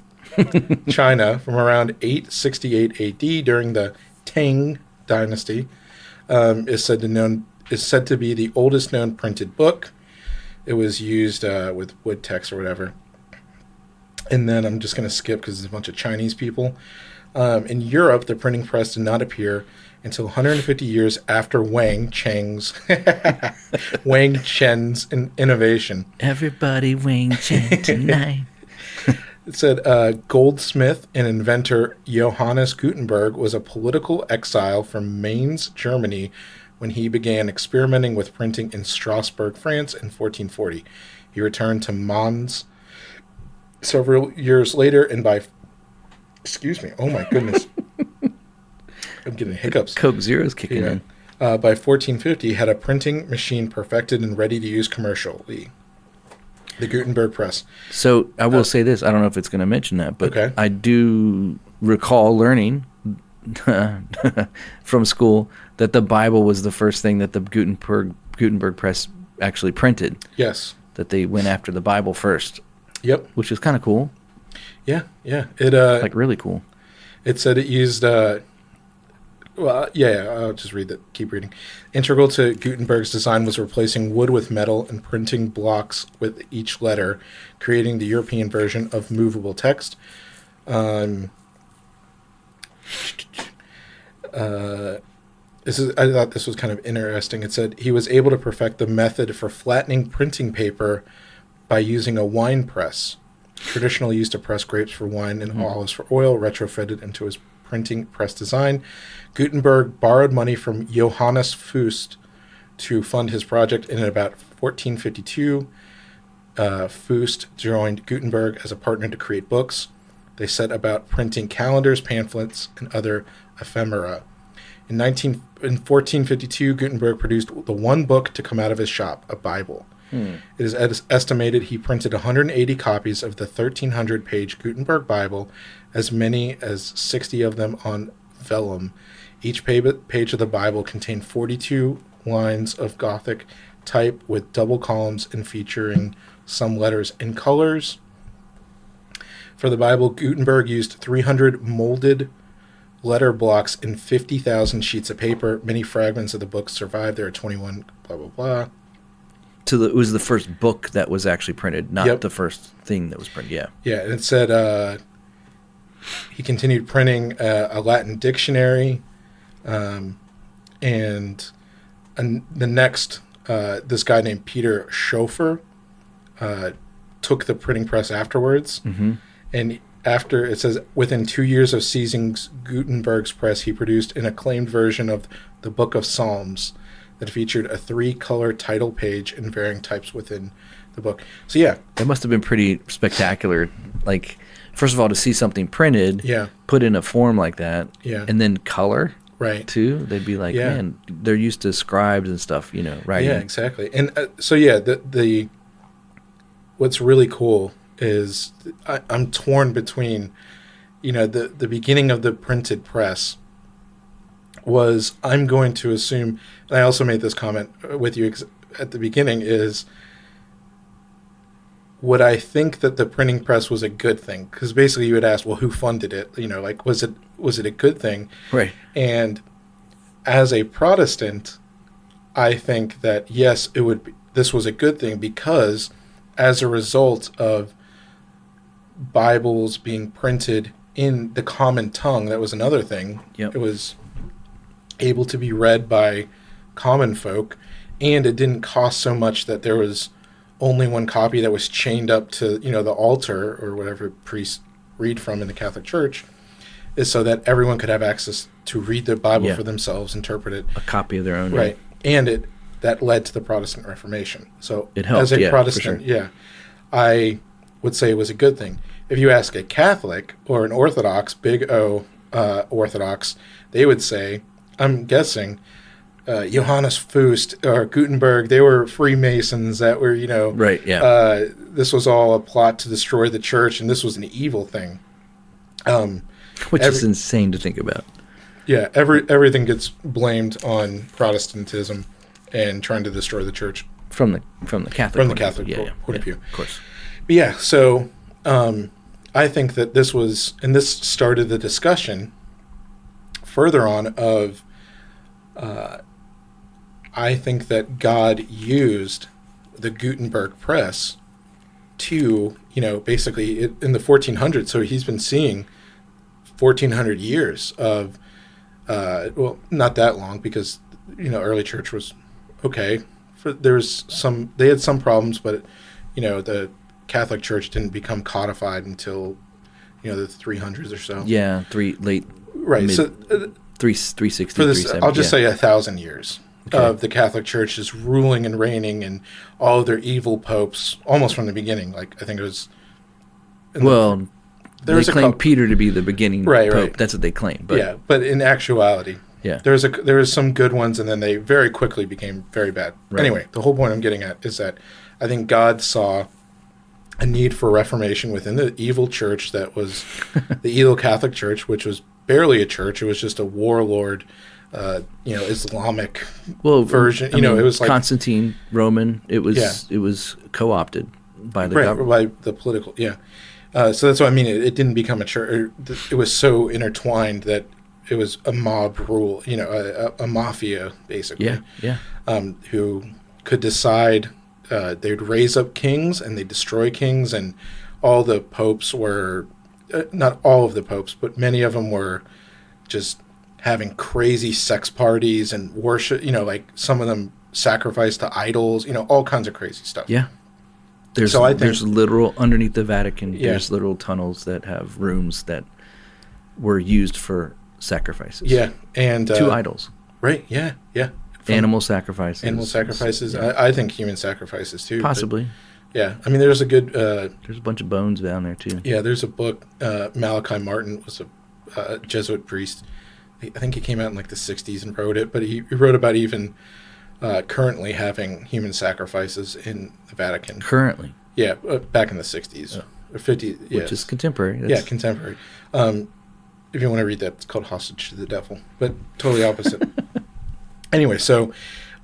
China, from around 868 AD during the Tang Dynasty. Is said to be the oldest known printed book. It was used with wood text or whatever. And then I'm just going to skip because there's a bunch of Chinese people. In Europe, the printing press did not appear until 150 years after Wang Chen's innovation. Everybody Wing Chang tonight. It said goldsmith and inventor Johannes Gutenberg was a political exile from Mainz, Germany, when he began experimenting with printing in Strasbourg, France in 1440. He returned to Mons several years later, and excuse me, oh my goodness. I'm getting hiccups. Coke Zero's kicking in. By 1450, had a printing machine perfected and ready to use commercially. The Gutenberg press. So I will say this. I don't know if it's going to mention that, but Okay. I do recall learning from school that the Bible was the first thing that the Gutenberg press actually printed. Yes. That they went after the Bible first, Yep. which is kind of cool. Yeah. Yeah. It Like really cool. It said it used. I'll just read that. Keep reading. Integral to Gutenberg's design was replacing wood with metal and printing blocks with each letter, creating the European version of movable text. I thought this was kind of interesting. It said he was able to perfect the method for flattening printing paper by using a wine press, traditionally used to press grapes for wine and olives for oil, retrofitted into his printing press design. Gutenberg borrowed money from Johannes Fust to fund his project, and in about 1452, Fust joined Gutenberg as a partner to create books. They set about printing calendars, pamphlets, and other ephemera. In 1452, Gutenberg produced the one book to come out of his shop, a Bible. It is estimated he printed 180 copies of the 1,300-page Gutenberg Bible, as many as 60 of them on vellum. Each page of the Bible contained 42 lines of Gothic type with double columns and featuring some letters in colors. For the Bible, Gutenberg used 300 molded letter blocks and 50,000 sheets of paper. Many fragments of the book survive. There are 21, blah, blah, blah. So it was the first book that was actually printed, not Yep. the first thing that was printed. Yeah. Yeah, and it said he continued printing a Latin dictionary, and the next, this guy named Peter Schoeffer took the printing press afterwards. Mm-hmm. And after, it says, within 2 years of seizing Gutenberg's press, he produced an acclaimed version of the Book of Psalms that featured a 3-color title page and varying types within the book. So yeah, It must have been pretty spectacular. Like, first of all, to see something printed, Yeah. put in a form like that, Yeah. and then color, right. too. They'd be like, Yeah. man, they're used to scribes and stuff, writing. Yeah, exactly. And so yeah, the what's really cool is I'm torn between, the beginning of the printed press was, I'm going to assume, and I also made this comment with you at the beginning, is would I think that the printing press was a good thing? Because basically you would ask, well, who funded it? Like, was it a good thing? Right. And as a Protestant, I think that yes, this was a good thing, because as a result of Bibles being printed in the common tongue, that was another thing. Yep. It was able to be read by common folk, and it didn't cost so much that there was only one copy that was chained up to the altar or whatever priests read from in the Catholic Church, is so that everyone could have access to read the Bible Yeah. for themselves, interpret it. A copy of their own. Right. And that led to the Protestant Reformation. So It helped, as a yeah, for Protestant, sure. yeah, I would say it was a good thing. If you ask a Catholic or an Orthodox, big O Orthodox, they would say, I'm guessing, Johannes Fust or Gutenberg, they were Freemasons that were, Right, yeah. this was all a plot to destroy the church, and this was an evil thing. Which is insane to think about. Yeah, everything gets blamed on Protestantism and trying to destroy the church. From the Catholic From the point of Catholic view. point of view. Of course. But yeah, so I think that this was, and this started the discussion further on of, I think that God used the Gutenberg press to, basically in the 1400s. So he's been seeing 1400 years of, not that long, because, early church was okay. They had some problems, but, the Catholic Church didn't become codified until, the 300s or so. Yeah, late Right. mid- So 360, for this, 370. I'll just say 1,000 years. of the Catholic Church is ruling and reigning, and all of their evil popes almost from the beginning. Like I think it was. Well, they there's a claim couple- Peter to be the beginning Right, pope. right. That's what they claim. But Yeah, but in actuality, yeah. there was some good ones, and then they very quickly became very bad. Right. Anyway, the whole point I'm getting at is that I think God saw a need for reformation within the evil church that was the evil Catholic Church, which was barely a church. It was just a warlord, Islamic version. I mean, it was like Constantine, Roman. It was Yeah. it was co-opted by the right government. by the political. Yeah, so that's what I mean. It didn't become a church. It was so intertwined that it was a mob rule. A mafia basically. Yeah, yeah. Who could decide. They'd raise up kings and they'd destroy kings, and all the popes were not all of the popes, but many of them were just having crazy sex parties and worship. Like some of them sacrificed to idols. All kinds of crazy stuff. Yeah. There's So I think- there's literal underneath the Vatican. Yeah. There's literal tunnels that have rooms that were used for sacrifices. Yeah, and To idols. right. Yeah, yeah. From Animal sacrifices. animal sacrifices. Yeah. I think human sacrifices too. but- Possibly. yeah, I mean, there's a good. There's a bunch of bones down there too. Yeah, there's a book. Malachi Martin was a Jesuit priest. I think he came out in like the 60s and wrote it, but he wrote about even currently having human sacrifices in the Vatican. Currently, Yeah, back in the 60s or 50s. Yeah, which is contemporary. yeah, contemporary. If you want to read that, it's called Hostage to the Devil, but totally opposite. Anyway, so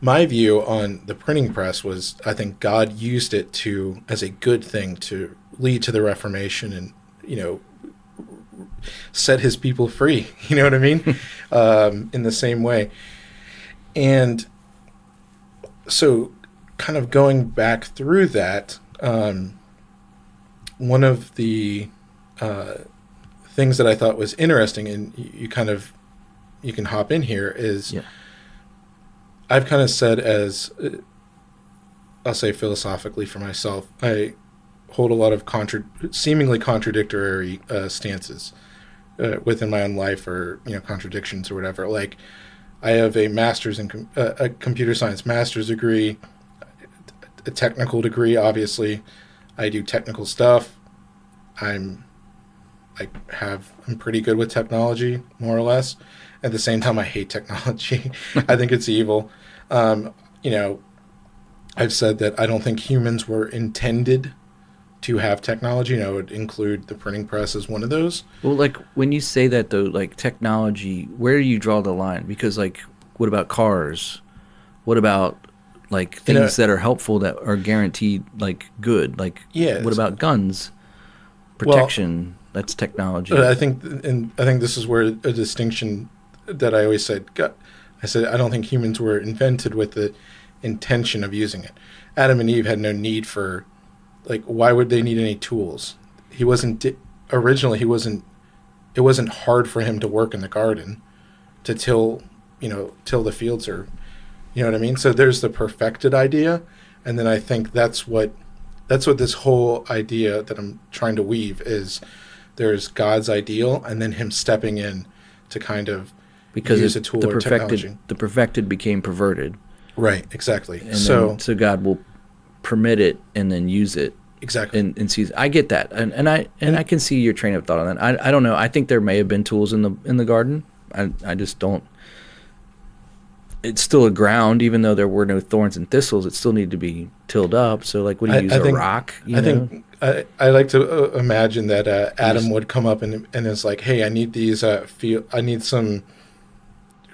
my view on the printing press was I think God used it as a good thing to lead to the Reformation and, set his people free. You know what I mean? In the same way. And so kind of going back through that, one of the things that I thought was interesting, and you can hop in here, is Yeah. I've kind of said I'll say philosophically for myself, I hold a lot of seemingly contradictory stances within my own life, or contradictions or whatever. Like I have a master's in a computer science master's degree, a technical degree. Obviously, I do technical stuff. I'm pretty good with technology, more or less. At the same time, I hate technology. I think it's evil. I've said that I don't think humans were intended to have technology. It would include the printing press as one of those. Well, like when you say that though, like technology, where do you draw the line? Because like, what about cars? What about like things that are helpful that are guaranteed like good? Like, Yeah, what about guns? Protection. That's technology. I think this is where a distinction that I always said. I said I don't think humans were invented with the intention of using it. Adam and Eve had no need for, why would they need any tools? It wasn't hard for him to work in the garden, to till the fields, or, you know what I mean? So there's the perfected idea. And then I think that's what this whole idea that I'm trying to weave is. There's God's ideal, and then him stepping in to kind of use a tool or technology. The perfected became perverted. Right, exactly. And So God will permit it and then use it. exactly. And see, I get that, and I can see your train of thought on that. I don't know. I think there may have been tools in the garden. I just don't. It's still a ground, even though there were no thorns and thistles. It still needed to be tilled up. So, like, what do you use? A rock? I think I like to imagine that Adam would come up and is like, "Hey, I need these I need some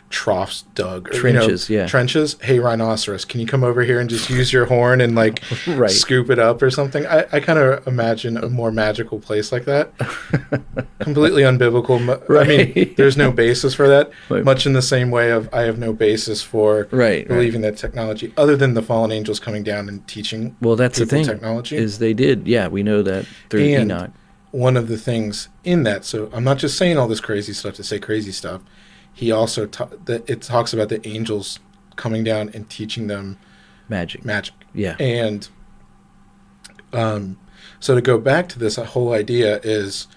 troughs dug, or, Trenches, yeah. trenches. Hey, rhinoceros, can you come over here and just use your horn and Right. scoop it up or something?" I kind of imagine a more magical place like that. Completely unbiblical. I mean, Right. there's no basis for that. Right. Much in the same way of I have no basis for Right. believing that technology, other than the fallen angels coming down and teaching. Well, that's the people thing. technology. Is they did. Yeah, we know that through And Enoch. one of the things in that, so I'm not just saying all this crazy stuff to say crazy stuff. He also it talks about the angels coming down and teaching them Magic. Yeah. And so to go back to this whole idea is,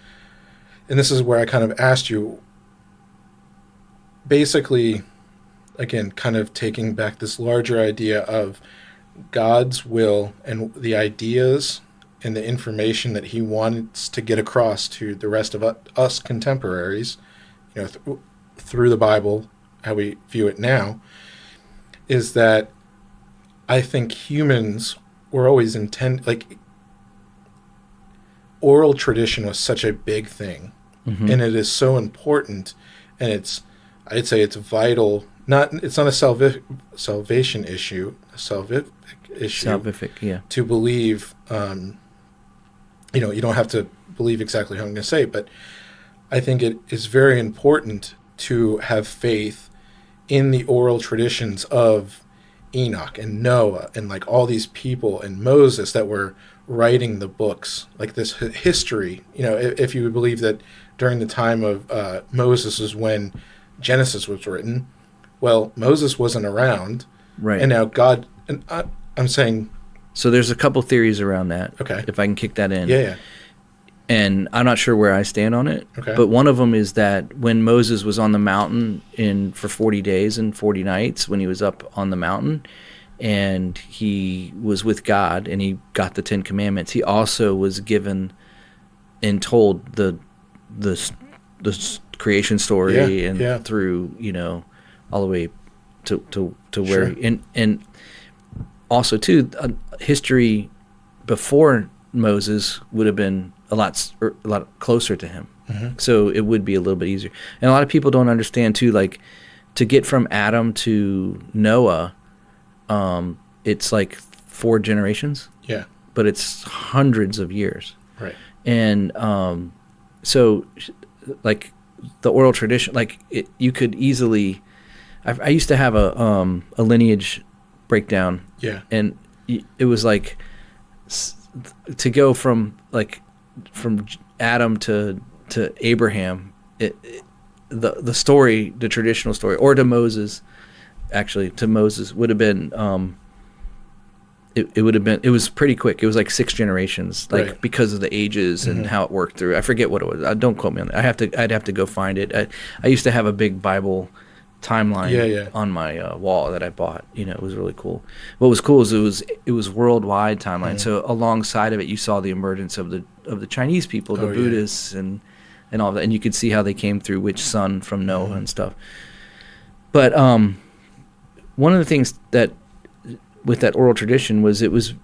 and this is where I kind of asked you, basically, again, kind of taking back this larger idea of God's will and the ideas and the information that he wants to get across to the rest of us contemporaries, through the Bible, how we view it now, is that I think humans were always oral tradition was such a big thing, and it is so important, and I'd say it's vital. It's not a salvation issue, a salvific issue. Salvific, yeah. To believe, you don't have to believe exactly how I'm going to say it, but I think it is very important to have faith in the oral traditions of Enoch and Noah and like all these people and Moses that were writing the books, like this history. If you believe that during the time of Moses is when Genesis was written, well, Moses wasn't around, Right. and now God. And I'm saying, So there's a couple theories around that. Okay. If I can kick that in. yeah. And I'm not sure where I stand on it. Okay. But one of them is that when Moses was on the mountain for 40 days and 40 nights, when he was up on the mountain and he was with God and he got the 10 Commandments, he also was given and told the creation story Yeah. through, all the way to where, Sure. and also too, history before Moses would have been a lot closer to him. So it would be a little bit easier. And a lot of people don't understand too, like to get from Adam to Noah, it's like 4 generations, Yeah. but it's hundreds of years. Right. And so like the oral tradition, like you could easily, I used to have a lineage breakdown. Yeah. And it was like to go from Adam to Abraham, the story, the traditional story, or to Moses, actually to Moses would have been it was pretty quick. It was like 6 generations, like Right. because of the ages and how it worked through. I forget what it was. Don't quote me on that. I'd have to go find it. I used to have a big Bible timeline on my wall that I bought. It was really cool. What was cool is it was worldwide timeline. So alongside of it, you saw the emergence of the Chinese people, the Buddhists, and all that, and you could see how they came through which son from Noah and stuff. But one of the things that with that oral tradition was it was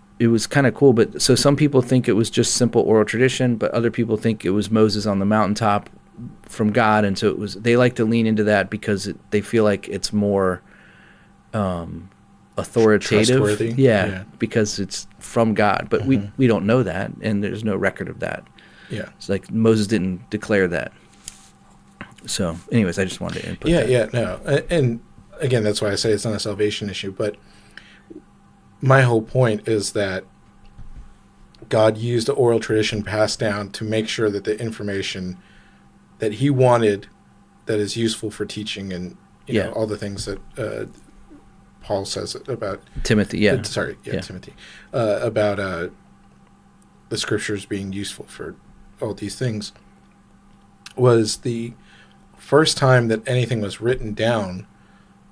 kind of cool. But so some people think it was just simple oral tradition, but other people think it was Moses on the mountaintop from God, and so they like to lean into that because they feel like it's more authoritative. Trustworthy. Yeah, because it's from God. But we don't know that, and there's no record of that. Yeah. It's like Moses didn't declare that. So anyways, I just wanted to input that. Yeah, no. And again, that's why I say it's not a salvation issue, but my whole point is that God used the oral tradition passed down to make sure that the information that he wanted that is useful for teaching and you know all the things that Paul says about Timothy, Timothy, about the scriptures being useful for all these things, was the first time that anything was written down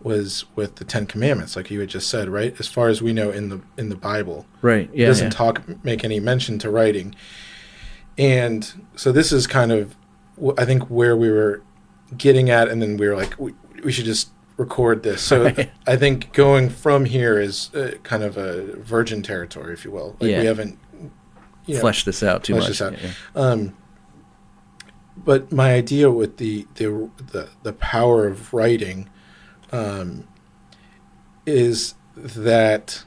was with the 10 Commandments, like you had just said, right? As far as we know in the Bible, right? Yeah, it doesn't make any mention to writing, and so this is kind of I think where we were getting at, and then we were like, we should just record this. So right. I think going from here is kind of a virgin territory, if you will. Like we haven't fleshed this out too much. But my idea with the power of writing is that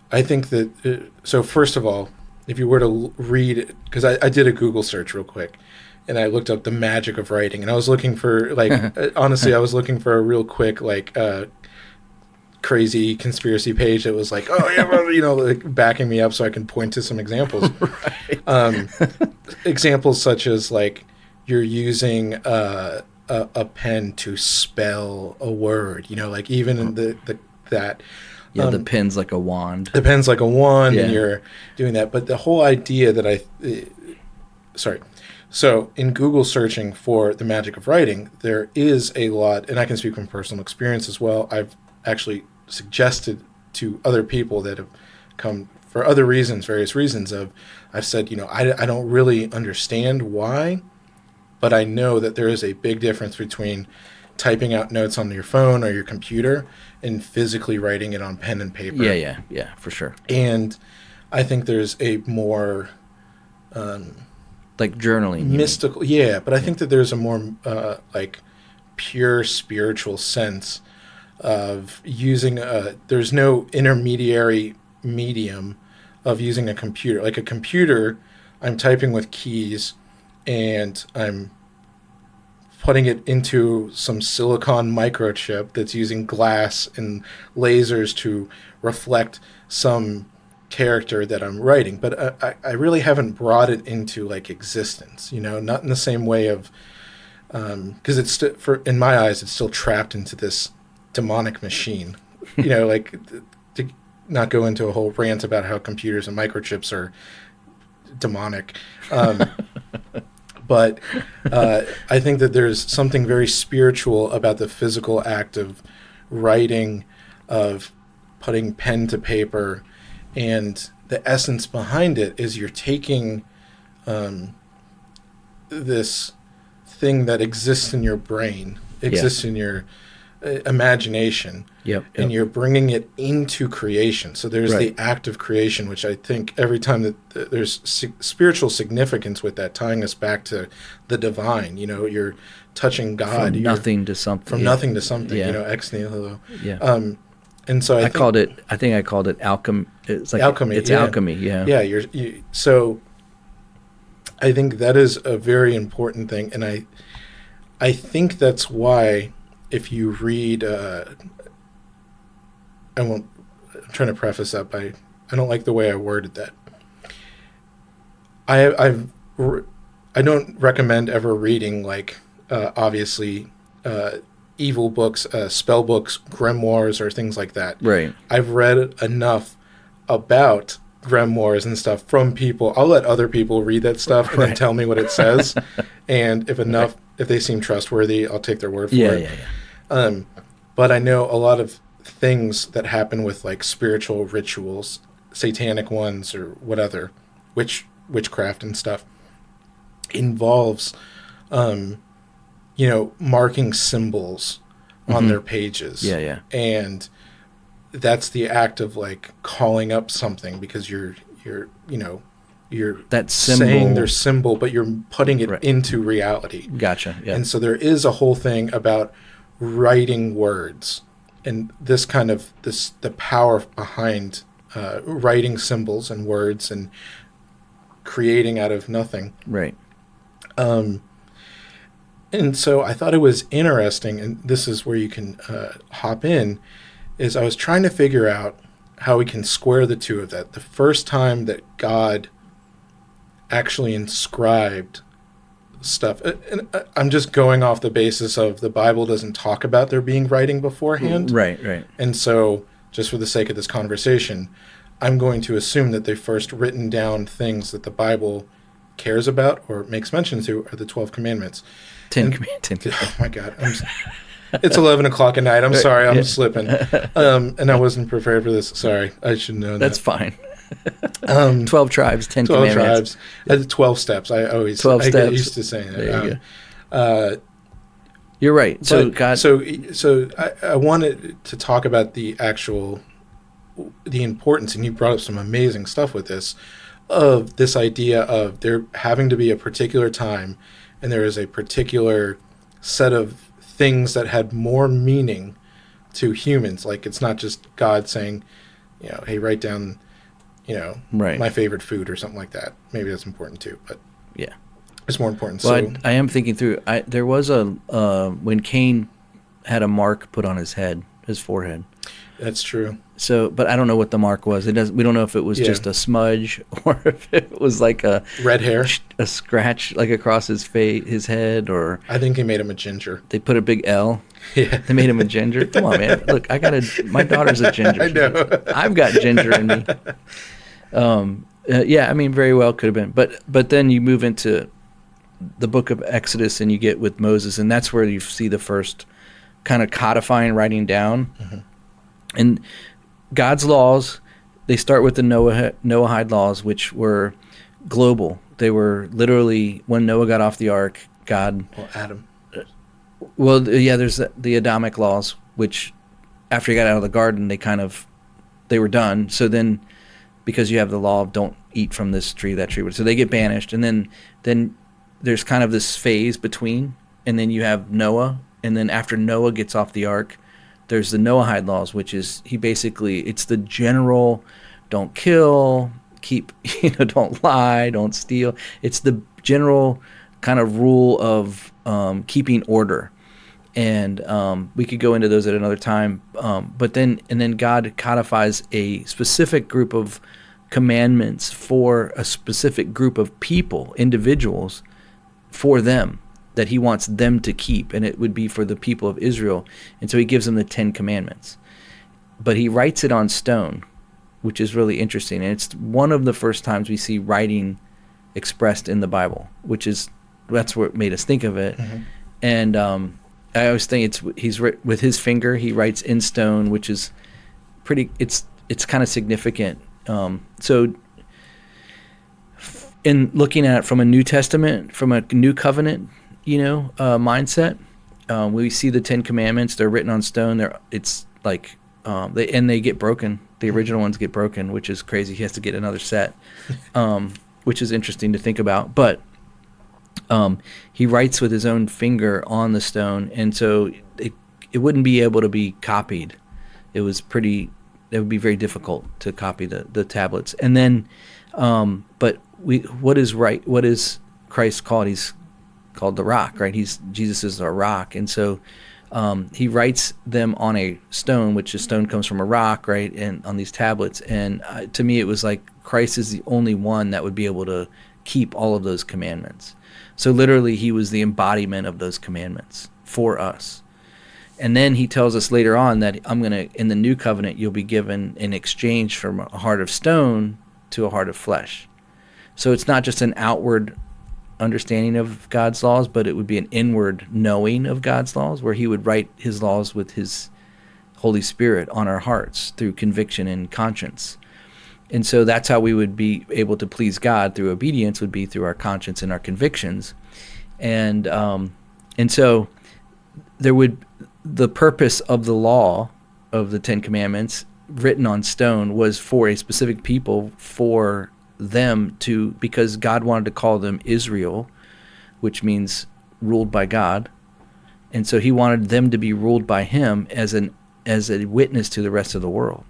I think that so first of all, if you were to read it, because I did a Google search real quick, and I looked up the magic of writing, and I was looking for honestly, I was looking for a real quick crazy conspiracy page that was like, oh yeah, well, like backing me up so I can point to some examples. Right. Examples such as like you're using a pen to spell a word, like even in that. The pen's like a wand. The pen's like a wand, yeah. and you're doing that. But the whole idea that So in Google searching for the magic of writing, there is a lot, and I can speak from personal experience as well. I've actually suggested to other people that have come for other reasons, various reasons I've said, I don't really understand why, but I know that there is a big difference between typing out notes on your phone or your computer and physically writing it on pen and paper. Yeah, for sure. And I think there's a more Like journaling. you mean? mystical, yeah, but I think that there's a more like pure spiritual sense of using there's no intermediary medium of using a computer. Like a computer, I'm typing with keys and I'm putting it into some silicon microchip that's using glass and lasers to reflect some character that I'm writing. But I really haven't brought it into like existence, not in the same way of, because it's in my eyes, it's still trapped into this demonic machine, like to not go into a whole rant about how computers and microchips are demonic. But I think that there's something very spiritual about the physical act of writing, of putting pen to paper, and the essence behind it is you're taking this thing that exists in your brain, exists in your imagination, and you're bringing it into creation. So there's the act of creation, which I think every time that there's spiritual significance with that, tying us back to the divine. You're touching God. From nothing to something. From nothing to something. Ex nihilo. Yeah. And so I called it alchemy. It's like alchemy. It's alchemy. Yeah. Yeah. So I think that is a very important thing, and I think that's why. If you read, I'm trying to preface that by, I don't like the way I worded that. I don't recommend ever reading obviously evil books, spell books, grimoires, or things like that. Right. I've read enough about grimoires and stuff from people. I'll let other people read that stuff and then tell me what it says, and if they seem trustworthy, I'll take their word for it. Yeah. But I know a lot of things that happen with spiritual rituals, satanic ones or whatever, witchcraft and stuff, involves, marking symbols on their pages. Yeah. And that's the act of calling up something because you're that symbol, saying their symbol, but you're putting it into reality. Gotcha. Yeah. And so there is a whole thing about writing words and this kind of the power behind writing symbols and words and creating out of nothing. Right. And so I thought it was interesting, and this is where you can hop in, is I was trying to figure out how we can square the two of that. The first time that God actually inscribed stuff, and I'm just going off the basis of the Bible doesn't talk about there being writing beforehand. Right. And so just for the sake of this conversation, I'm going to assume that they first written down things that the Bible cares about or makes mention to are the 12 commandments. 10 commandments. Oh my God. It's 11 o'clock at night. I'm sorry. I'm slipping. And I wasn't prepared for this. Sorry. I should know that. That's fine. 12 tribes, 10 12 commandments. Tribes. 12 steps. I get used to saying that. There you go. You're right. So God. So I wanted to talk about the importance, and you brought up some amazing stuff with this, of this idea of there having to be a particular time, and there is a particular set of things that had more meaning to humans. Like it's not just God saying, hey, write down, my favorite food or something like that. Maybe that's important too, but yeah, it's more important. Well, So I am thinking through. There was when Cain had a mark put on his forehead. that's true. So, but I don't know what the mark was. We don't know if it was just a smudge or if it was like a Red hair. a scratch across his head, or I think they made him a ginger. they put a big L. Yeah. They made him a ginger. Come on, man. Look, my daughter's a ginger. I know. I've got ginger in me. Yeah, I mean, very well could have been. But then you move into the book of Exodus and you get with Moses, and that's where you see the first kind of codifying, writing down. And God's laws, they start with the Noahide laws, which were global. They were literally, when Noah got off the ark, God... Well, Adam. Well, yeah, there's the Adamic laws, which after he got out of the garden, they were done. So then, because you have the law of don't eat from this tree, that tree, so they get banished. And then there's kind of this phase between, and then you have Noah. And then after Noah gets off the ark, there's the Noahide laws, which is it's the general don't kill, don't lie, don't steal. It's the general kind of rule of keeping order. And we could go into those at another time. But then God codifies a specific group of commandments for a specific group of people, individuals, for them, that he wants them to keep, and it would be for the people of Israel. And so he gives them the 10 Commandments. But he writes it on stone, which is really interesting. And it's one of the first times we see writing expressed in the Bible, that's what made us think of it. And I always think he's with his finger, he writes in stone, which is it's kind of significant. So in looking at it from a New Testament, from a New Covenant, mindset, we see the 10 Commandments. They're written on stone. They get broken. The original ones get broken, which is crazy. He has to get another set, which is interesting to think about. But he writes with his own finger on the stone, and so it wouldn't be able to be copied. It would be very difficult to copy the tablets. And then, what is Christ called? He's called the rock, right? Jesus is our rock. And so he writes them on a stone, which a stone comes from a rock, right? And on these tablets. And to me, it was like Christ is the only one that would be able to keep all of those commandments. So literally, he was the embodiment of those commandments for us. And then he tells us later on that in the new covenant, you'll be given in exchange from a heart of stone to a heart of flesh. So it's not just an outward understanding of God's laws, but it would be an inward knowing of God's laws, where he would write his laws with his Holy Spirit on our hearts through conviction and conscience. And so that's how we would be able to please God through obedience, would be through our conscience and our convictions. And so the purpose of the law of the 10 Commandments written on stone was for a specific people, for them because God wanted to call them Israel, which means ruled by God. And so he wanted them to be ruled by him as a witness to the rest of the world.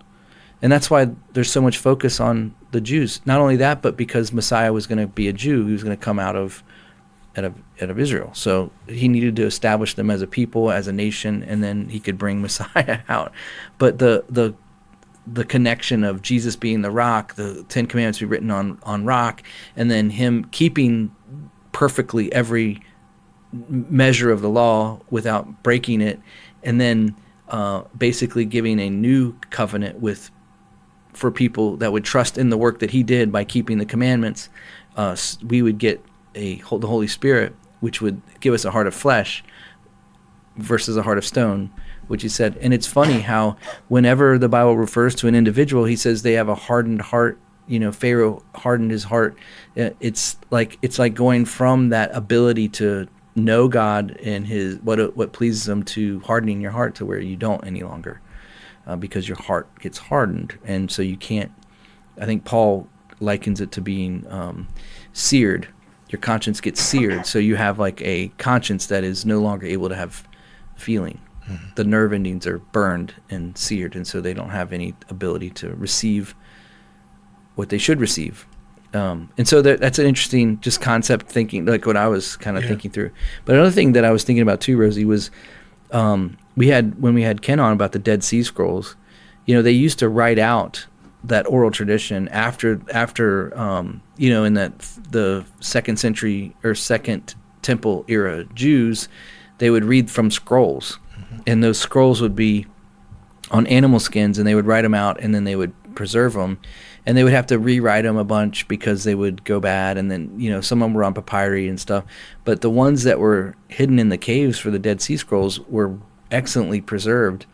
And that's why there's so much focus on the Jews. Not only that, but because Messiah was going to be a Jew, he was going to come out of Israel. So he needed to establish them as a people, as a nation, and then he could bring Messiah out. But the connection of Jesus being the rock, the 10 Commandments be written on rock, and then him keeping perfectly every measure of the law without breaking it, and then basically giving a new covenant for people that would trust in the work that he did by keeping the commandments. We would get the Holy Spirit, which would give us a heart of flesh versus a heart of stone, which he said. And it's funny how whenever the Bible refers to an individual, he says they have a hardened heart. Pharaoh hardened his heart. It's like going from that ability to know God and his what pleases him, to hardening your heart to where you don't any longer, because your heart gets hardened, and so you can't. I think Paul likens it to being seared. Your conscience gets seared, so you have like a conscience that is no longer able to have feeling. Mm-hmm. The nerve endings are burned and seared, and so they don't have any ability to receive what they should receive. And so that's an interesting just concept thinking, like what I was kind of thinking through. But another thing that I was thinking about too, Rosie, was when we had Ken on about the Dead Sea Scrolls, they used to write out that oral tradition after in the second century or Second Temple era Jews, they would read from scrolls, and those scrolls would be on animal skins, and they would write them out, and then they would preserve them. and they would have to rewrite them a bunch because they would go bad, and then some of them were on papyri and stuff. But the ones that were hidden in the caves for the Dead Sea Scrolls were excellently preserved,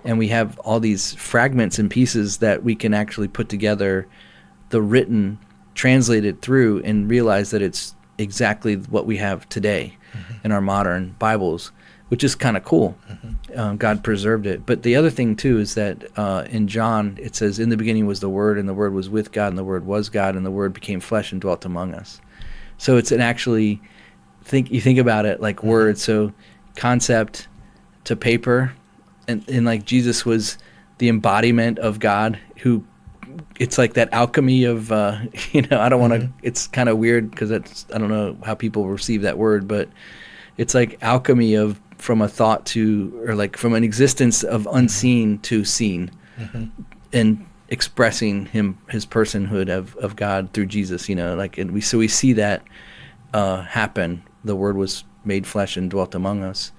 and we have all these fragments and pieces that we can actually put together the written, translate it through, and realize that it's exactly what we have today in our modern Bibles, which is kind of cool. God preserved it. But the other thing too is that in John it says, "In the beginning was the Word, and the Word was with God, and the Word was God, and the Word became flesh and dwelt among us." So it's an actually you think about it like words. So concept to paper, and like Jesus was the embodiment of God, who it's like that alchemy of I don't want to. It's kind of weird because I don't know how people receive that word, but it's like alchemy of from a thought to, or like from an existence of unseen to seen, and expressing his personhood of God through Jesus. And we see that happen. The Word was made flesh and dwelt among us,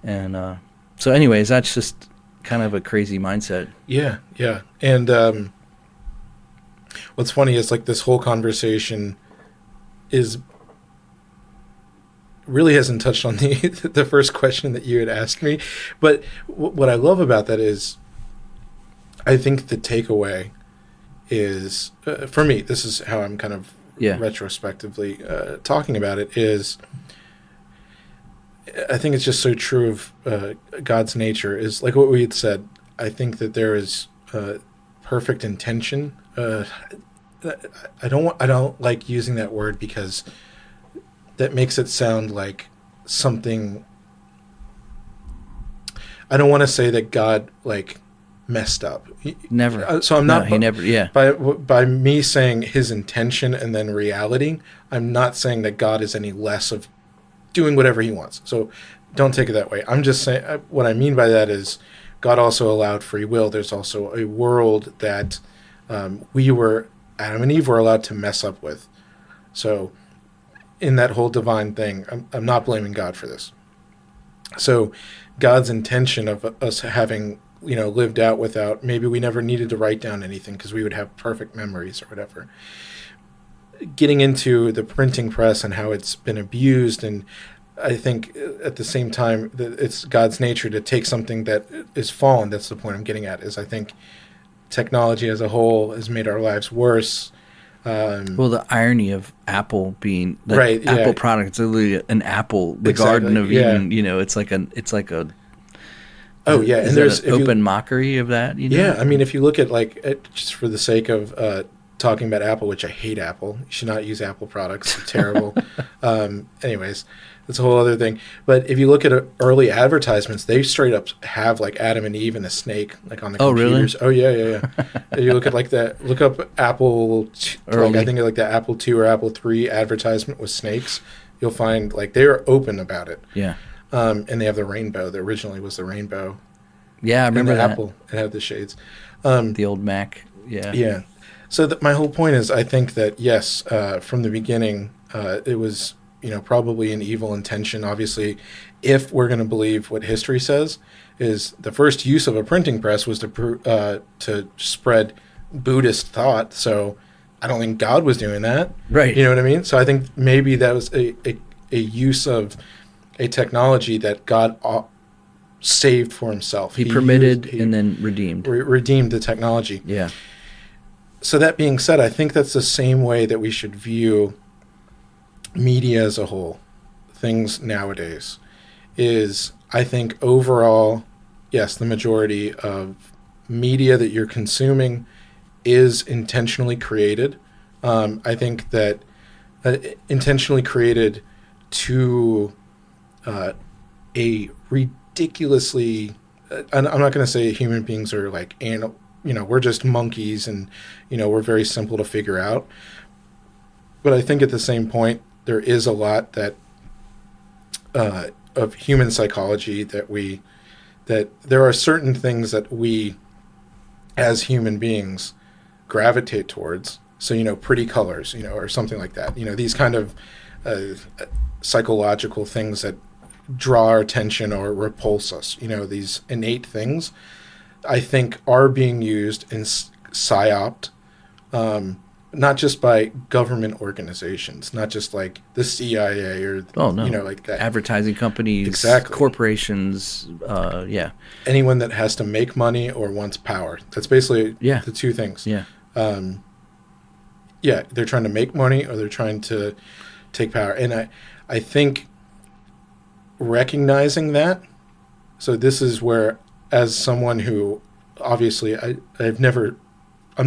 and so anyways, that's just kind of a crazy mindset. Yeah, and what's funny is like this whole conversation is really hasn't touched on the first question that you had asked me, but what I love about that is I think the takeaway is for me, this is how I'm kind of retrospectively talking about it, is I think it's just so true of God's nature, is like what we had said. I think that there is perfect intention. I don't like using that word because that makes it sound like something. I don't want to say that God like messed up. Never. So I'm not. He never. Yeah. By me saying his intention and then reality, I'm not saying that God is any less of doing whatever he wants. So don't take it that way. I'm just saying what I mean by that is God also allowed free will. There's also a world that Adam and Eve were allowed to mess up with. So in that whole divine thing, I'm not blaming God for this. So God's intention of us having, lived out without, maybe we never needed to write down anything because we would have perfect memories or whatever. Getting into the printing press and how it's been abused, and I think at the same time that it's God's nature to take something that is fallen. That's the point I'm getting at, is I think technology as a whole has made our lives worse. Well, the irony of Apple being Apple product, it's literally an apple, the Exactly, Garden of Eden. It's like a. Oh yeah, is and that there's an open mockery of that. Yeah, I mean, if you look at just for the sake of talking about Apple, which I hate Apple, you should not use Apple products. They're terrible. Anyways, that's a whole other thing. But if you look at early advertisements, they straight up have like Adam and Eve and a snake like on the computers. Oh, really? Oh yeah. If you look at like that, look up Apple, I think like the Apple II or Apple III advertisement with snakes. You'll find like they are open about it. Yeah. And they have the rainbow. That originally was the rainbow. Yeah, I remember that. Apple. It had the shades. The old Mac. Yeah. Yeah. So my whole point is, I think that yes, from the beginning, it was probably an evil intention. Obviously, if we're going to believe what history says, is the first use of a printing press was to spread Buddhist thought. So I don't think God was doing that. Right. You know what I mean? So I think maybe that was a use of a technology that God saved for himself. He permitted and then redeemed. Redeemed the technology. Yeah. So that being said, I think that's the same way that we should view media as a whole. Things nowadays is, I think overall, yes, the majority of media that you're consuming is intentionally created. I think that intentionally created to a ridiculously, I'm not going to say human beings are like we're just monkeys and we're very simple to figure out, but I think at the same point there is a lot that of human psychology that there are certain things that we as human beings gravitate towards. So pretty colors, or something like that, these kind of psychological things that draw our attention or repulse us, these innate things, I think are being used and psyoped not just by government organizations, not just like the CIA or like that. Advertising companies, Exactly. corporations, Anyone that has to make money or wants power. That's basically the two things. Yeah. They're trying to make money or they're trying to take power. And I think recognizing that, so this is where, as someone who obviously I'm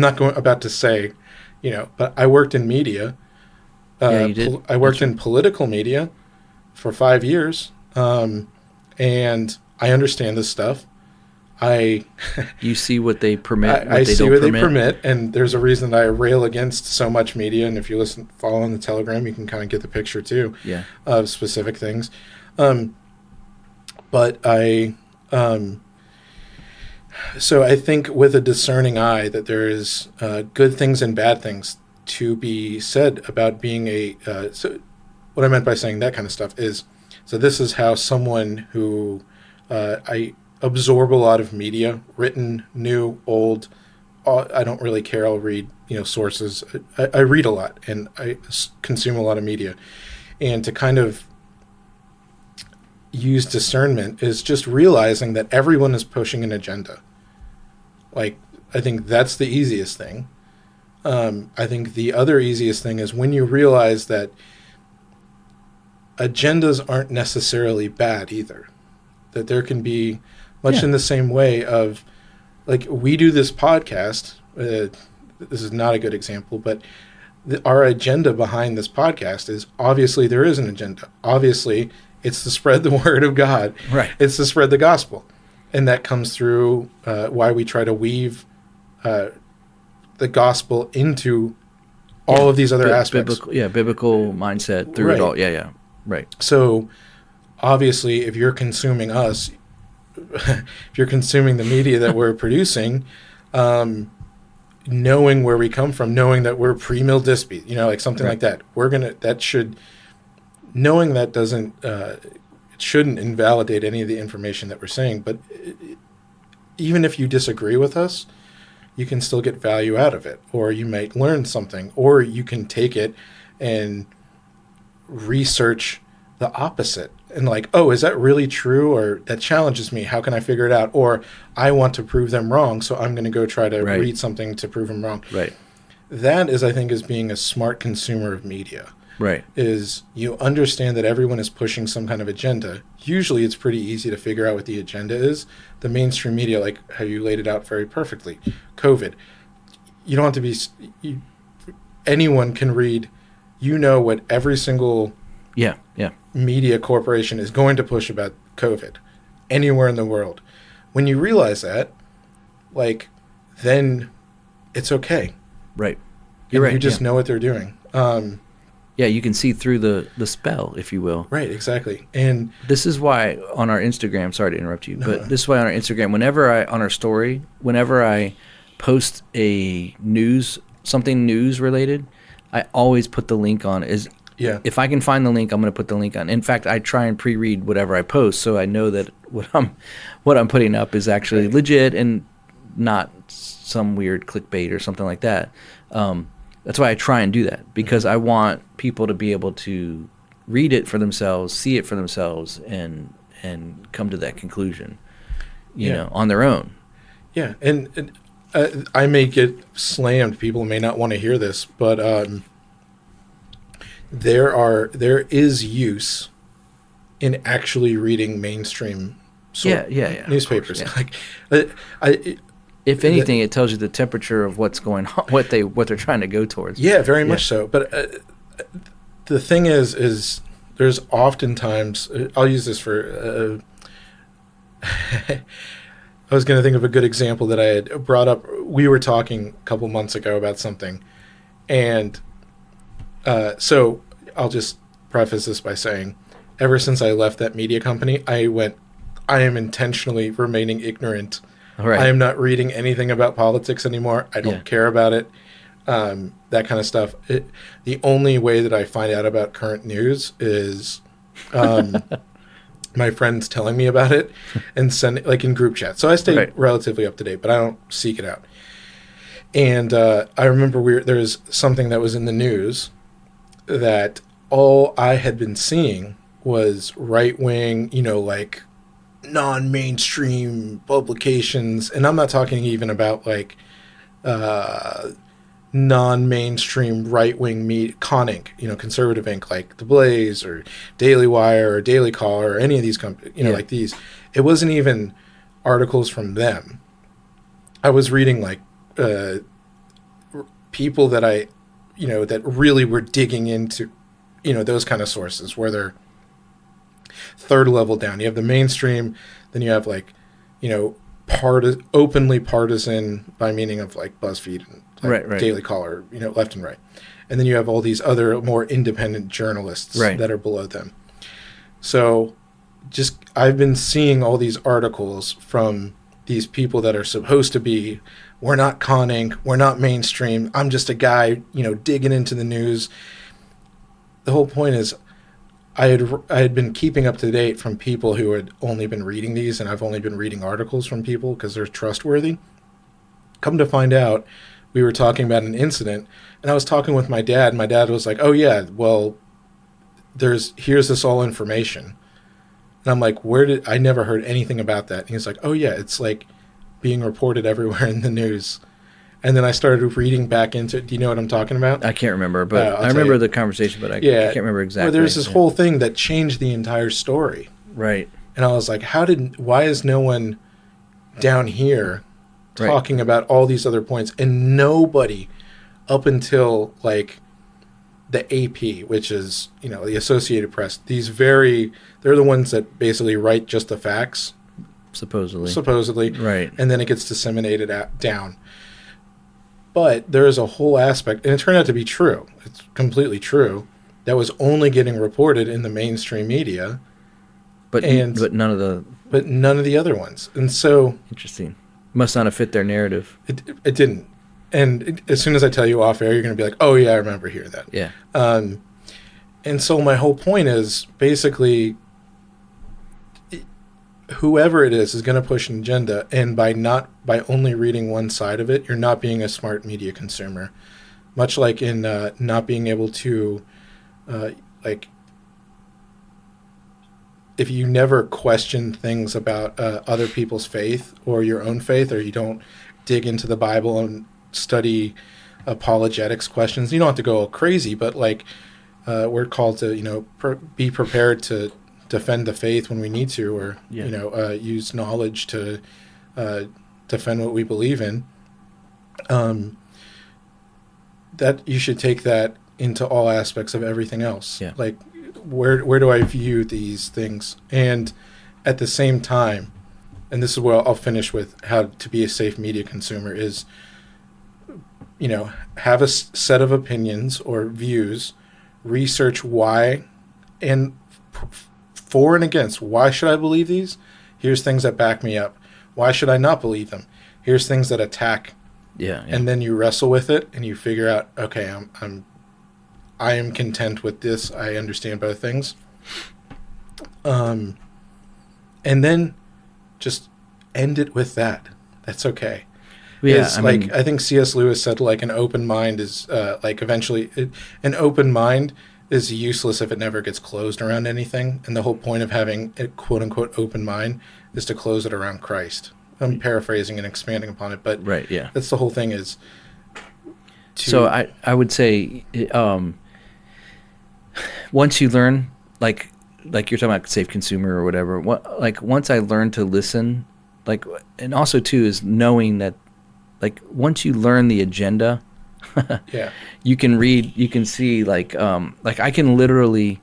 not about to say, but I worked in media. You did. I worked in political media for 5 years, and I understand this stuff. You see what they permit. I see what they permit, and there's a reason that I rail against so much media. And if you follow on the Telegram, you can kind of get the picture too, of specific things. But so I think with a discerning eye that there is good things and bad things to be said about being so what I meant by saying that kind of stuff is, so this is how someone who I absorb a lot of media, written, new, old. I don't really care. I'll read, sources. I read a lot and I consume a lot of media. And to kind of use discernment is just realizing that everyone is pushing an agenda. Like, I think that's the easiest thing. I think the other easiest thing is when you realize that agendas aren't necessarily bad either. That there can be much in the same way of, like, we do this podcast. This is not a good example, but our agenda behind this podcast is obviously there is an agenda. Obviously, it's to spread the word of God. Right. It's to spread the gospel. And that comes through why we try to weave the gospel into all of these other aspects. Biblical mindset through it all. Yeah. Right. So obviously, if you're consuming us, if you're consuming the media that we're producing, knowing where we come from, knowing that we're pre-mill dispute, like something like that, knowing that doesn't, it shouldn't invalidate any of the information that we're saying. But even if you disagree with us, you can still get value out of it, or you might learn something, or you can take it and research the opposite and like, oh, is that really true? Or that challenges me. How can I figure it out? Or I want to prove them wrong, so I'm going to go try to read something to prove them wrong. Right. That is, I think, is being a smart consumer of media. Right. Is you understand that everyone is pushing some kind of agenda. Usually it's pretty easy to figure out what the agenda is. The mainstream media, like how you laid it out very perfectly. COVID. You don't have to be... anyone can read, what every single... Yeah. media corporation is going to push about COVID anywhere in the world. When you realize that, like, then it's okay. Right. You're right. You just know what they're doing. You can see through the spell, if you will. Right, exactly. And this is why on our Instagram, sorry to interrupt you, but this is why on our Instagram, whenever I post a something news related, I always put the link on. If I can find the link, I'm going to put the link on. In fact, I try and pre-read whatever I post, so I know that what I'm putting up is actually legit and not some weird clickbait or something like that. That's why I try and do that, because I want people to be able to read it for themselves, see it for themselves, and come to that conclusion, on their own. Yeah, and I may get slammed. People may not want to hear this, but there is use in actually reading mainstream newspapers. Like, if anything, it tells you the temperature of what's going on, what they're trying to go towards. Yeah, very much so. But the thing is there's oftentimes, I'll use this for. I was going to think of a good example that I had brought up. We were talking a couple months ago about something, and so I'll just preface this by saying, ever since I left that media company, I am intentionally remaining ignorant. Right. I am not reading anything about politics anymore. I don't care about it. That kind of stuff. The only way that I find out about current news is my friends telling me about it and send it, like, in group chat. So I stay relatively up to date, but I don't seek it out. And I remember there was something that was in the news that all I had been seeing was right-wing, like non-mainstream publications. And I'm not talking even about like non-mainstream right-wing con ink, conservative ink like The Blaze or Daily Wire or Daily Caller or any of these companies, like these. It wasn't even articles from them. I was reading like people that that really were digging into, those kind of sources where they're third level down. You have the mainstream, then you have like, openly partisan by meaning of like BuzzFeed and like right. Daily Caller, left and right. And then you have all these other more independent journalists that are below them. So I've been seeing all these articles from these people that are supposed to be, we're not con ink, we're not mainstream, I'm just a guy, digging into the news. The whole point is I had been keeping up to date from people who had only been reading these, and I've only been reading articles from people because they're trustworthy. Come to find out, we were talking about an incident, and I was talking with my dad, and my dad was like, oh yeah, well, here's this all information. And I'm like, I never heard anything about that. And he's like, oh yeah, it's like being reported everywhere in the news. And then I started reading back into it. Do you know what I'm talking about? I can't remember, but I remember the conversation, but I can't remember exactly. Where there's this whole thing that changed the entire story. Right. And I was like, why is no one down here talking about all these other points? And nobody up until like the AP, which is, the Associated Press, they're the ones that basically write just the facts. Supposedly. Right. And then it gets disseminated down. But there is a whole aspect, and it turned out to be true. It's completely true. That was only getting reported in the mainstream media. But none of the other ones. And so interesting. Must not have fit their narrative. It didn't. And as soon as I tell you off air, you're going to be like, oh yeah, I remember hearing that. Yeah. And so my whole point is basically whoever it is going to push an agenda, and by only reading one side of it, you're not being a smart media consumer. Much like in not being able to, if you never question things about other people's faith or your own faith, or you don't dig into the Bible and study apologetics questions, you don't have to go crazy, but like we're called to, be prepared to defend the faith when we need to, or use knowledge to defend what we believe in. That you should take that into all aspects of everything else. Yeah. Like where do I view these things? And at the same time, and this is where I'll finish with how to be a safe media consumer, is have a set of opinions or views, research why, and for and against. Why should I believe these? Here's things that back me up. Why should I not believe them? Here's things that attack. Yeah. And then you wrestle with it and you figure out, okay, I am content with this. I understand both things. And then just end it with that. That's okay. Yeah, I think C.S. Lewis said like an open mind is eventually an open mind is useless if it never gets closed around anything. And the whole point of having a quote unquote open mind is to close it around Christ. I'm paraphrasing and expanding upon it, but that's the whole thing is. So I would say, once you learn, like you're talking about safe consumer or whatever, once I learned to listen, and also too is knowing that, once you learn the agenda, you can read, you can see, I can literally,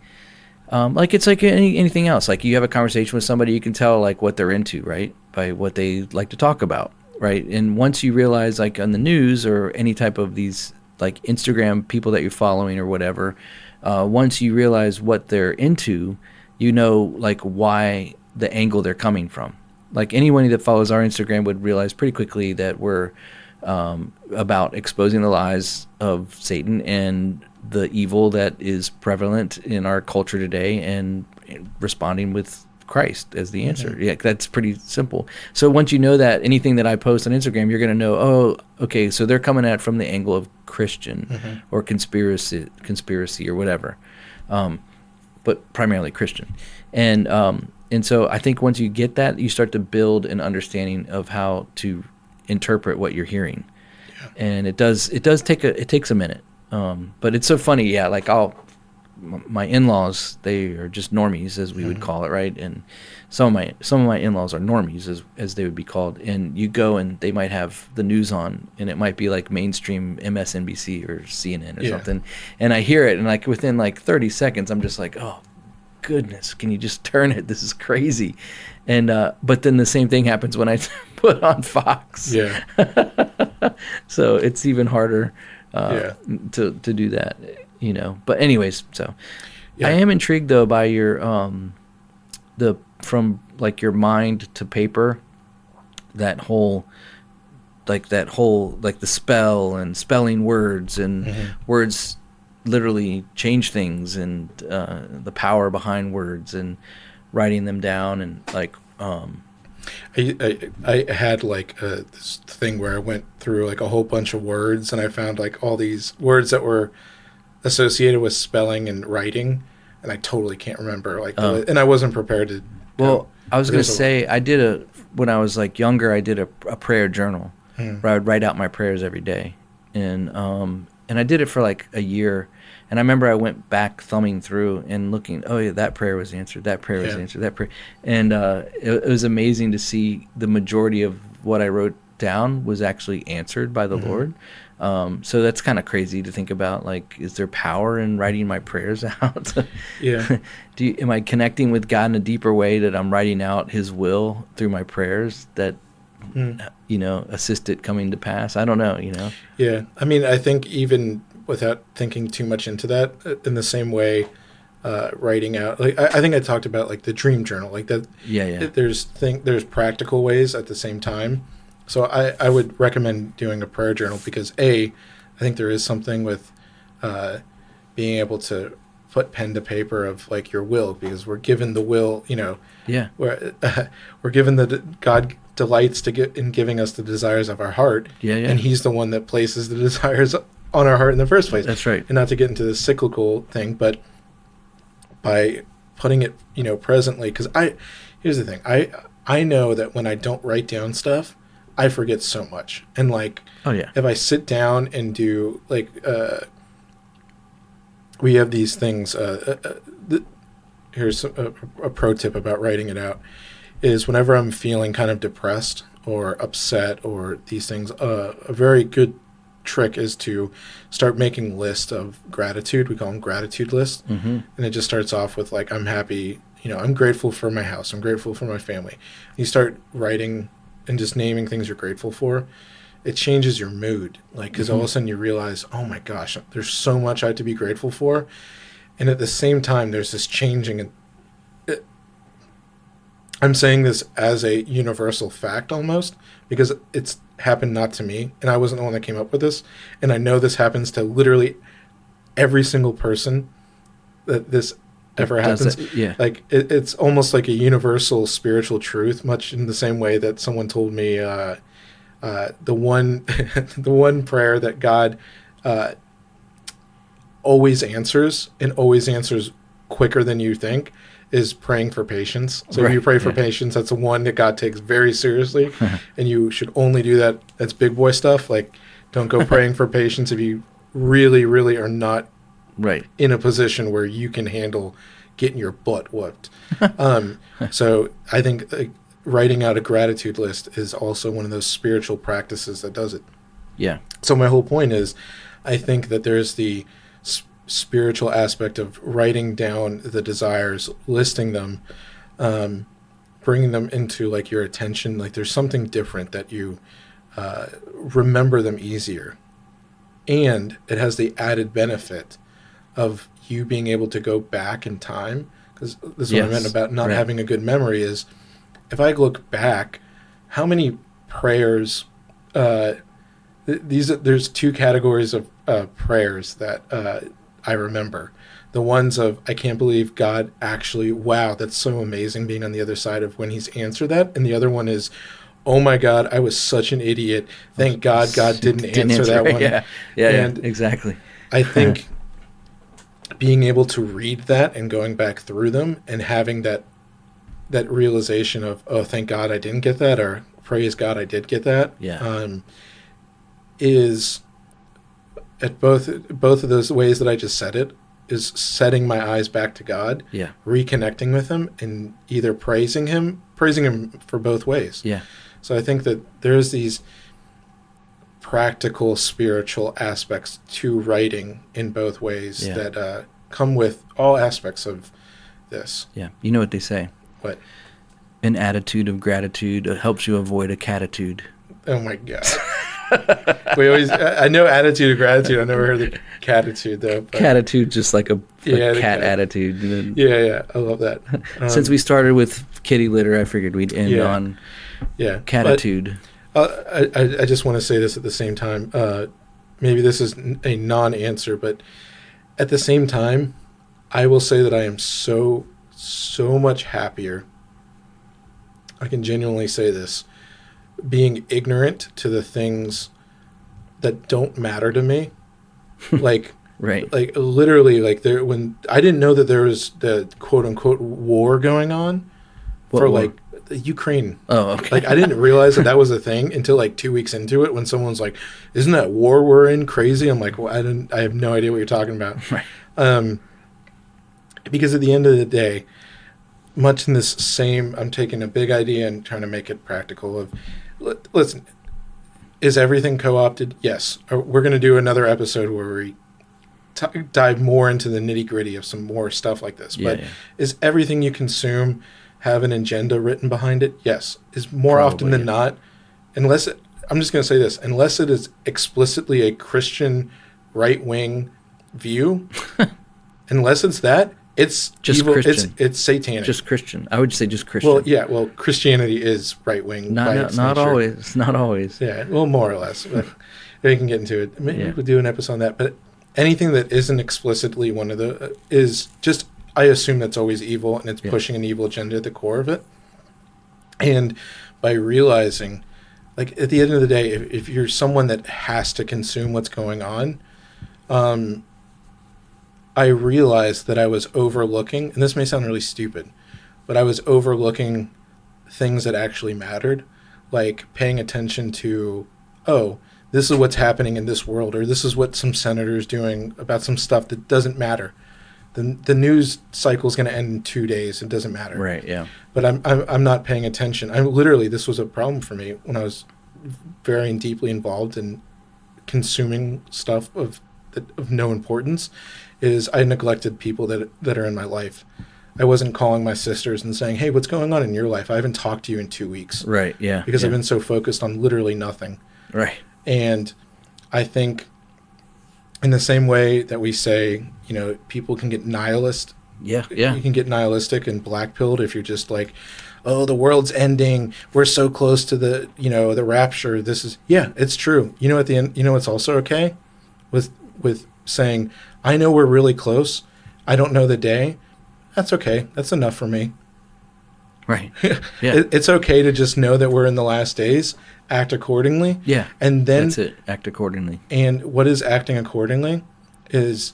it's like anything else. Like you have a conversation with somebody, you can tell what they're into, right? By what they like to talk about, right? And once you realize, on the news or any type of these Instagram people that you're following or whatever, once you realize what they're into, why the angle they're coming from. Anyone that follows our Instagram would realize pretty quickly that we're about exposing the lies of Satan and the evil that is prevalent in our culture today, and responding with Christ as the answer. Yeah, that's pretty simple. So once you know that, anything that I post on Instagram, you're going to know, oh, okay, so they're coming at it from the angle of Christian or conspiracy or whatever, but primarily Christian. And so I think once you get that, you start to build an understanding of how to interpret what you're hearing. Yeah. And it takes a minute. But it's so funny, yeah, like my in-laws, they are just normies, as we would call it, right? And some of my in-laws are normies, as they would be called. And you go and they might have the news on, and it might be like mainstream MSNBC or CNN or something. And I hear it, and like within like 30 seconds, I'm just like, oh goodness, can you just turn it? This is crazy. And but then the same thing happens when I put on Fox. Yeah. So it's even harder to do that. But anyways, so I am intrigued though by your from like your mind to paper, that whole like the spell and spelling words and words literally change things, and the power behind words and writing them down, and like I had like this thing where I went through like a whole bunch of words, and I found like all these words that were associated with spelling and writing, and I totally can't remember and I wasn't prepared to. Well, I was going to say when I was like younger, I did a prayer journal where I would write out my prayers every day, and I did it for like a year. And I remember I went back thumbing through and looking, oh yeah, that prayer was answered, that prayer was answered, that prayer. And it was amazing to see the majority of what I wrote down was actually answered by the Lord. So that's kind of crazy to think about. Like, is there power in writing my prayers out? Yeah. Am I connecting with God in a deeper way that I'm writing out His will through my prayers that, assist it coming to pass? I don't know, Yeah. I mean, I think even without thinking too much into that, in the same way, writing out, like I think I talked about like the dream journal, like that. Yeah. There's practical ways at the same time. So I would recommend doing a prayer journal because I think there is something with being able to put pen to paper of like your will, because we're given the will, we're given God delights in giving us the desires of our heart. Yeah. And He's the one that places the desires on our heart in the first place. That's right. And not to get into the cyclical thing, but by putting it, presently, because here's the thing. I know that when I don't write down stuff, I forget so much. And like, if I sit down and do like, we have these things, here's a pro tip about writing it out, is whenever I'm feeling kind of depressed or upset or these things, a very good trick is to start making lists of gratitude. We call them gratitude lists. And it just starts off with like, I'm happy, I'm grateful for my house. I'm grateful for my family. You start writing and just naming things you're grateful for. It changes your mood. Like, because all of a sudden you realize, oh my gosh, there's so much I have to be grateful for. And at the same time, there's this changing. I'm saying this as a universal fact almost, because it's happened not to me, and I wasn't the one that came up with this. And I know this happens to literally every single person that this ever happens. Like it's almost like a universal spiritual truth, much in the same way that someone told me the one the one prayer that God always answers, and always answers quicker than you think, is praying for patience. So if you pray for patience, that's the one that God takes very seriously. And you should only do that. That's big boy stuff. Like, don't go praying for patience if you really, really are not in a position where you can handle getting your butt whooped. So I think writing out a gratitude list is also one of those spiritual practices that does it. Yeah. So my whole point is, I think that there's the spiritual aspect of writing down the desires, listing them, bringing them into like your attention. Like there's something different that you remember them easier. And it has the added benefit of you being able to go back in time. Because this is what I meant about not having a good memory is, if I look back, how many prayers, there's two categories of prayers that I remember. the ones of, I can't believe God actually, wow, that's so amazing being on the other side of when he's answered that. And the other one is, oh my God, I was such an idiot. Thank God didn't answer that one. Yeah, And exactly. I think being able to read that and going back through them and having that realization of, oh, thank God I didn't get that, or praise God I did get that, is at both of those ways that I just said it, is setting my eyes back to God, reconnecting with him, and either praising him for both ways. Yeah. So I think that there's these practical spiritual aspects to writing in both ways that come with all aspects of this. Yeah. You know what they say? What? An attitude of gratitude helps you avoid a catitude. Oh my God. I know attitude of gratitude. I never heard the catitude though. But Catitude, just like a cat attitude. Yeah. I love that. Since we started with kitty litter, I figured we'd end on catitude. I just want to say this at the same time. Maybe this is a non-answer, but at the same time, I will say that I am so much happier. I can genuinely say this. Being ignorant to the things that don't matter to me. Like, right. Like literally, like when I didn't know that there was the quote unquote war going on for war? Like the Ukraine. Oh, okay. Like I didn't realize that was a thing until like 2 weeks into it, when someone's like, "Isn't that war we're in crazy?" I'm like, "Well, I have no idea what you're talking about." Right. Because at the end of the day, much in this same, I'm taking a big idea and trying to make it practical. Of, listen, is everything co-opted? Yes. We're going to do another episode where we dive more into the nitty gritty of some more stuff like this. But is everything you consume have an agenda written behind it? Yes. Is more often than not, unless it, I'm just going to say this, unless it is explicitly a Christian right-wing view, unless it's that, it's just evil. Christian. It's satanic. Just Christian. I would say just Christian. Well, Christianity is right wing. Not always. Not always. Yeah, well, more or less. But we can get into it. Maybe we'll do an episode on that. But anything that isn't explicitly one of the is just, I assume that's always evil, and it's pushing an evil agenda at the core of it. And by realizing, like at the end of the day, if you're someone that has to consume what's going on, I realized that I was overlooking, and this may sound really stupid, but I was overlooking things that actually mattered, like paying attention to, oh, this is what's happening in this world, or this is what some senator's doing about some stuff that doesn't matter. The news cycle is going to end in 2 days. It doesn't matter. Right. Yeah. But I'm not paying attention. This was a problem for me when I was very deeply involved in consuming stuff of no importance. Is I neglected people that are in my life. I wasn't calling my sisters and saying, "Hey, what's going on in your life? I haven't talked to you in 2 weeks." Right. Yeah. Because I've been so focused on literally nothing. Right. And I think in the same way that we say, people can get nihilist. Yeah. Yeah. You can get nihilistic and black-pilled if you're just like, "Oh, the world's ending. We're so close to the rapture." This is, it's true. At the end, it's also okay with saying, I know we're really close. I don't know the day. That's okay. That's enough for me. Right. Yeah. It's okay to just know that we're in the last days. Act accordingly. Yeah. And then that's it. Act accordingly. And what is acting accordingly is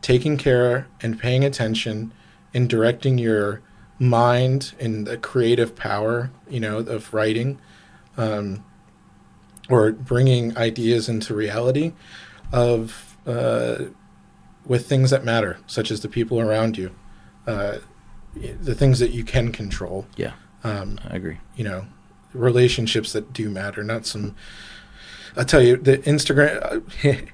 taking care and paying attention and directing your mind in the creative power, of writing, or bringing ideas into reality of, with things that matter, such as the people around you, the things that you can control. Yeah, I agree. Relationships that do matter, not some. I'll tell you, the Instagram,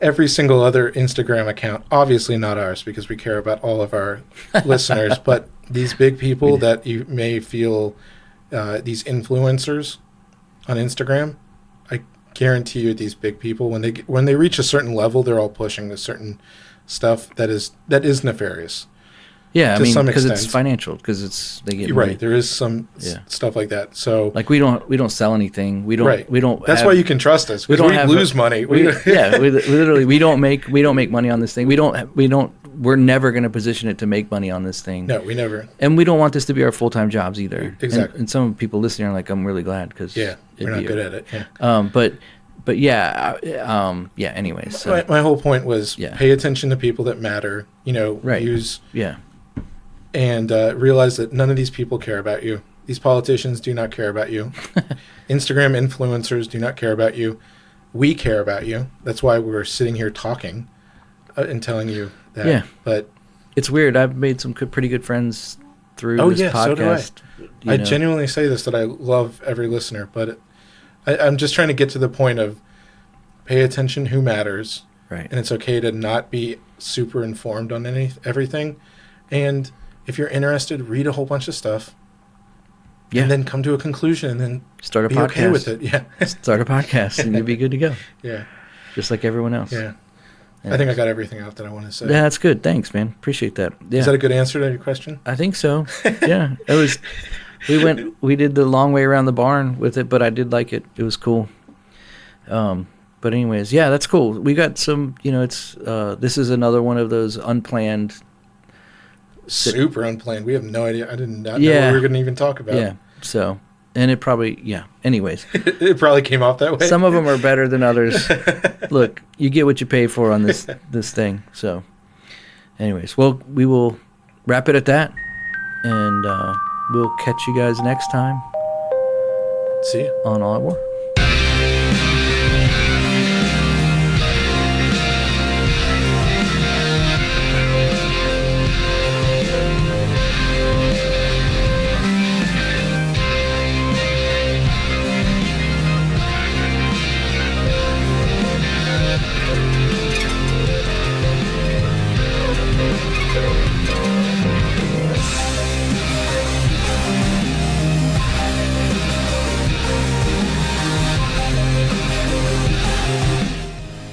every single other Instagram account, obviously not ours because we care about all of our listeners, but these big people that you may feel, these influencers on Instagram, I guarantee you these big people, when they reach a certain level, they're all pushing a certain stuff that is nefarious. Yeah, because it's financial, because they get money. Right. There is some stuff like that. So like we don't sell anything. We don't. Right. We don't. That's why you can trust us. We lose money. We literally we don't make money on this thing. We don't we're never going to position it to make money on this thing. No, we never. And we don't want this to be our full-time jobs either. Exactly. And some people listening are like, I'm really glad because Yeah, we're not good at it. Yeah. But yeah, anyways. So, My whole point was Yeah. pay attention to people that matter. Right. Use yeah, and realize that none of these people care about you. These politicians do not care about you. Instagram influencers do not care about you. We care about you. That's why we're sitting here talking and telling you that. Yeah. But it's weird. I've made some pretty good friends through Oh, this yeah, so do I. podcast. I genuinely say this, that I love every listener, but I'm just trying to get to the point of pay attention who matters. Right. And it's okay to not be super informed on everything. And if you're interested, read a whole bunch of stuff. Yeah. And then come to a conclusion and then Start a be podcast. okay with it. Yeah. Start a podcast and you'll be good to go. Yeah. Just like everyone else. Yeah. I think I got everything out that I want to say. Yeah, that's good. Thanks, man. Appreciate that. Yeah. Is that a good answer to your question? I think so. Yeah. It was we did the long way around the barn with it, but I did like it. It was cool. But anyways, yeah, that's cool. We got some, it's this is another one of those unplanned. Super unplanned. We have no idea. I did not know Yeah. what we were going to even talk about. Yeah. So, and it probably, yeah. Anyways, It probably came off that way. some of them are better than others. Look, you get what you pay for on this thing. So, anyways, well, we will wrap it at that, and we'll catch you guys next time See ya. on All Out War.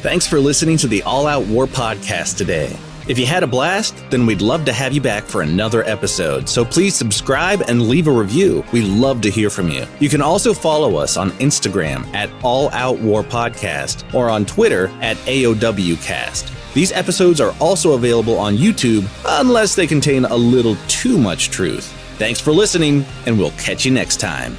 Thanks for listening to the All Out War podcast today. If you had a blast, then we'd love to have you back for another episode. So please subscribe and leave a review. We love to hear from you. You can also follow us on Instagram at All Out War Podcast or on Twitter at AOWcast. These episodes are also available on YouTube unless they contain a little too much truth. Thanks for listening, and we'll catch you next time.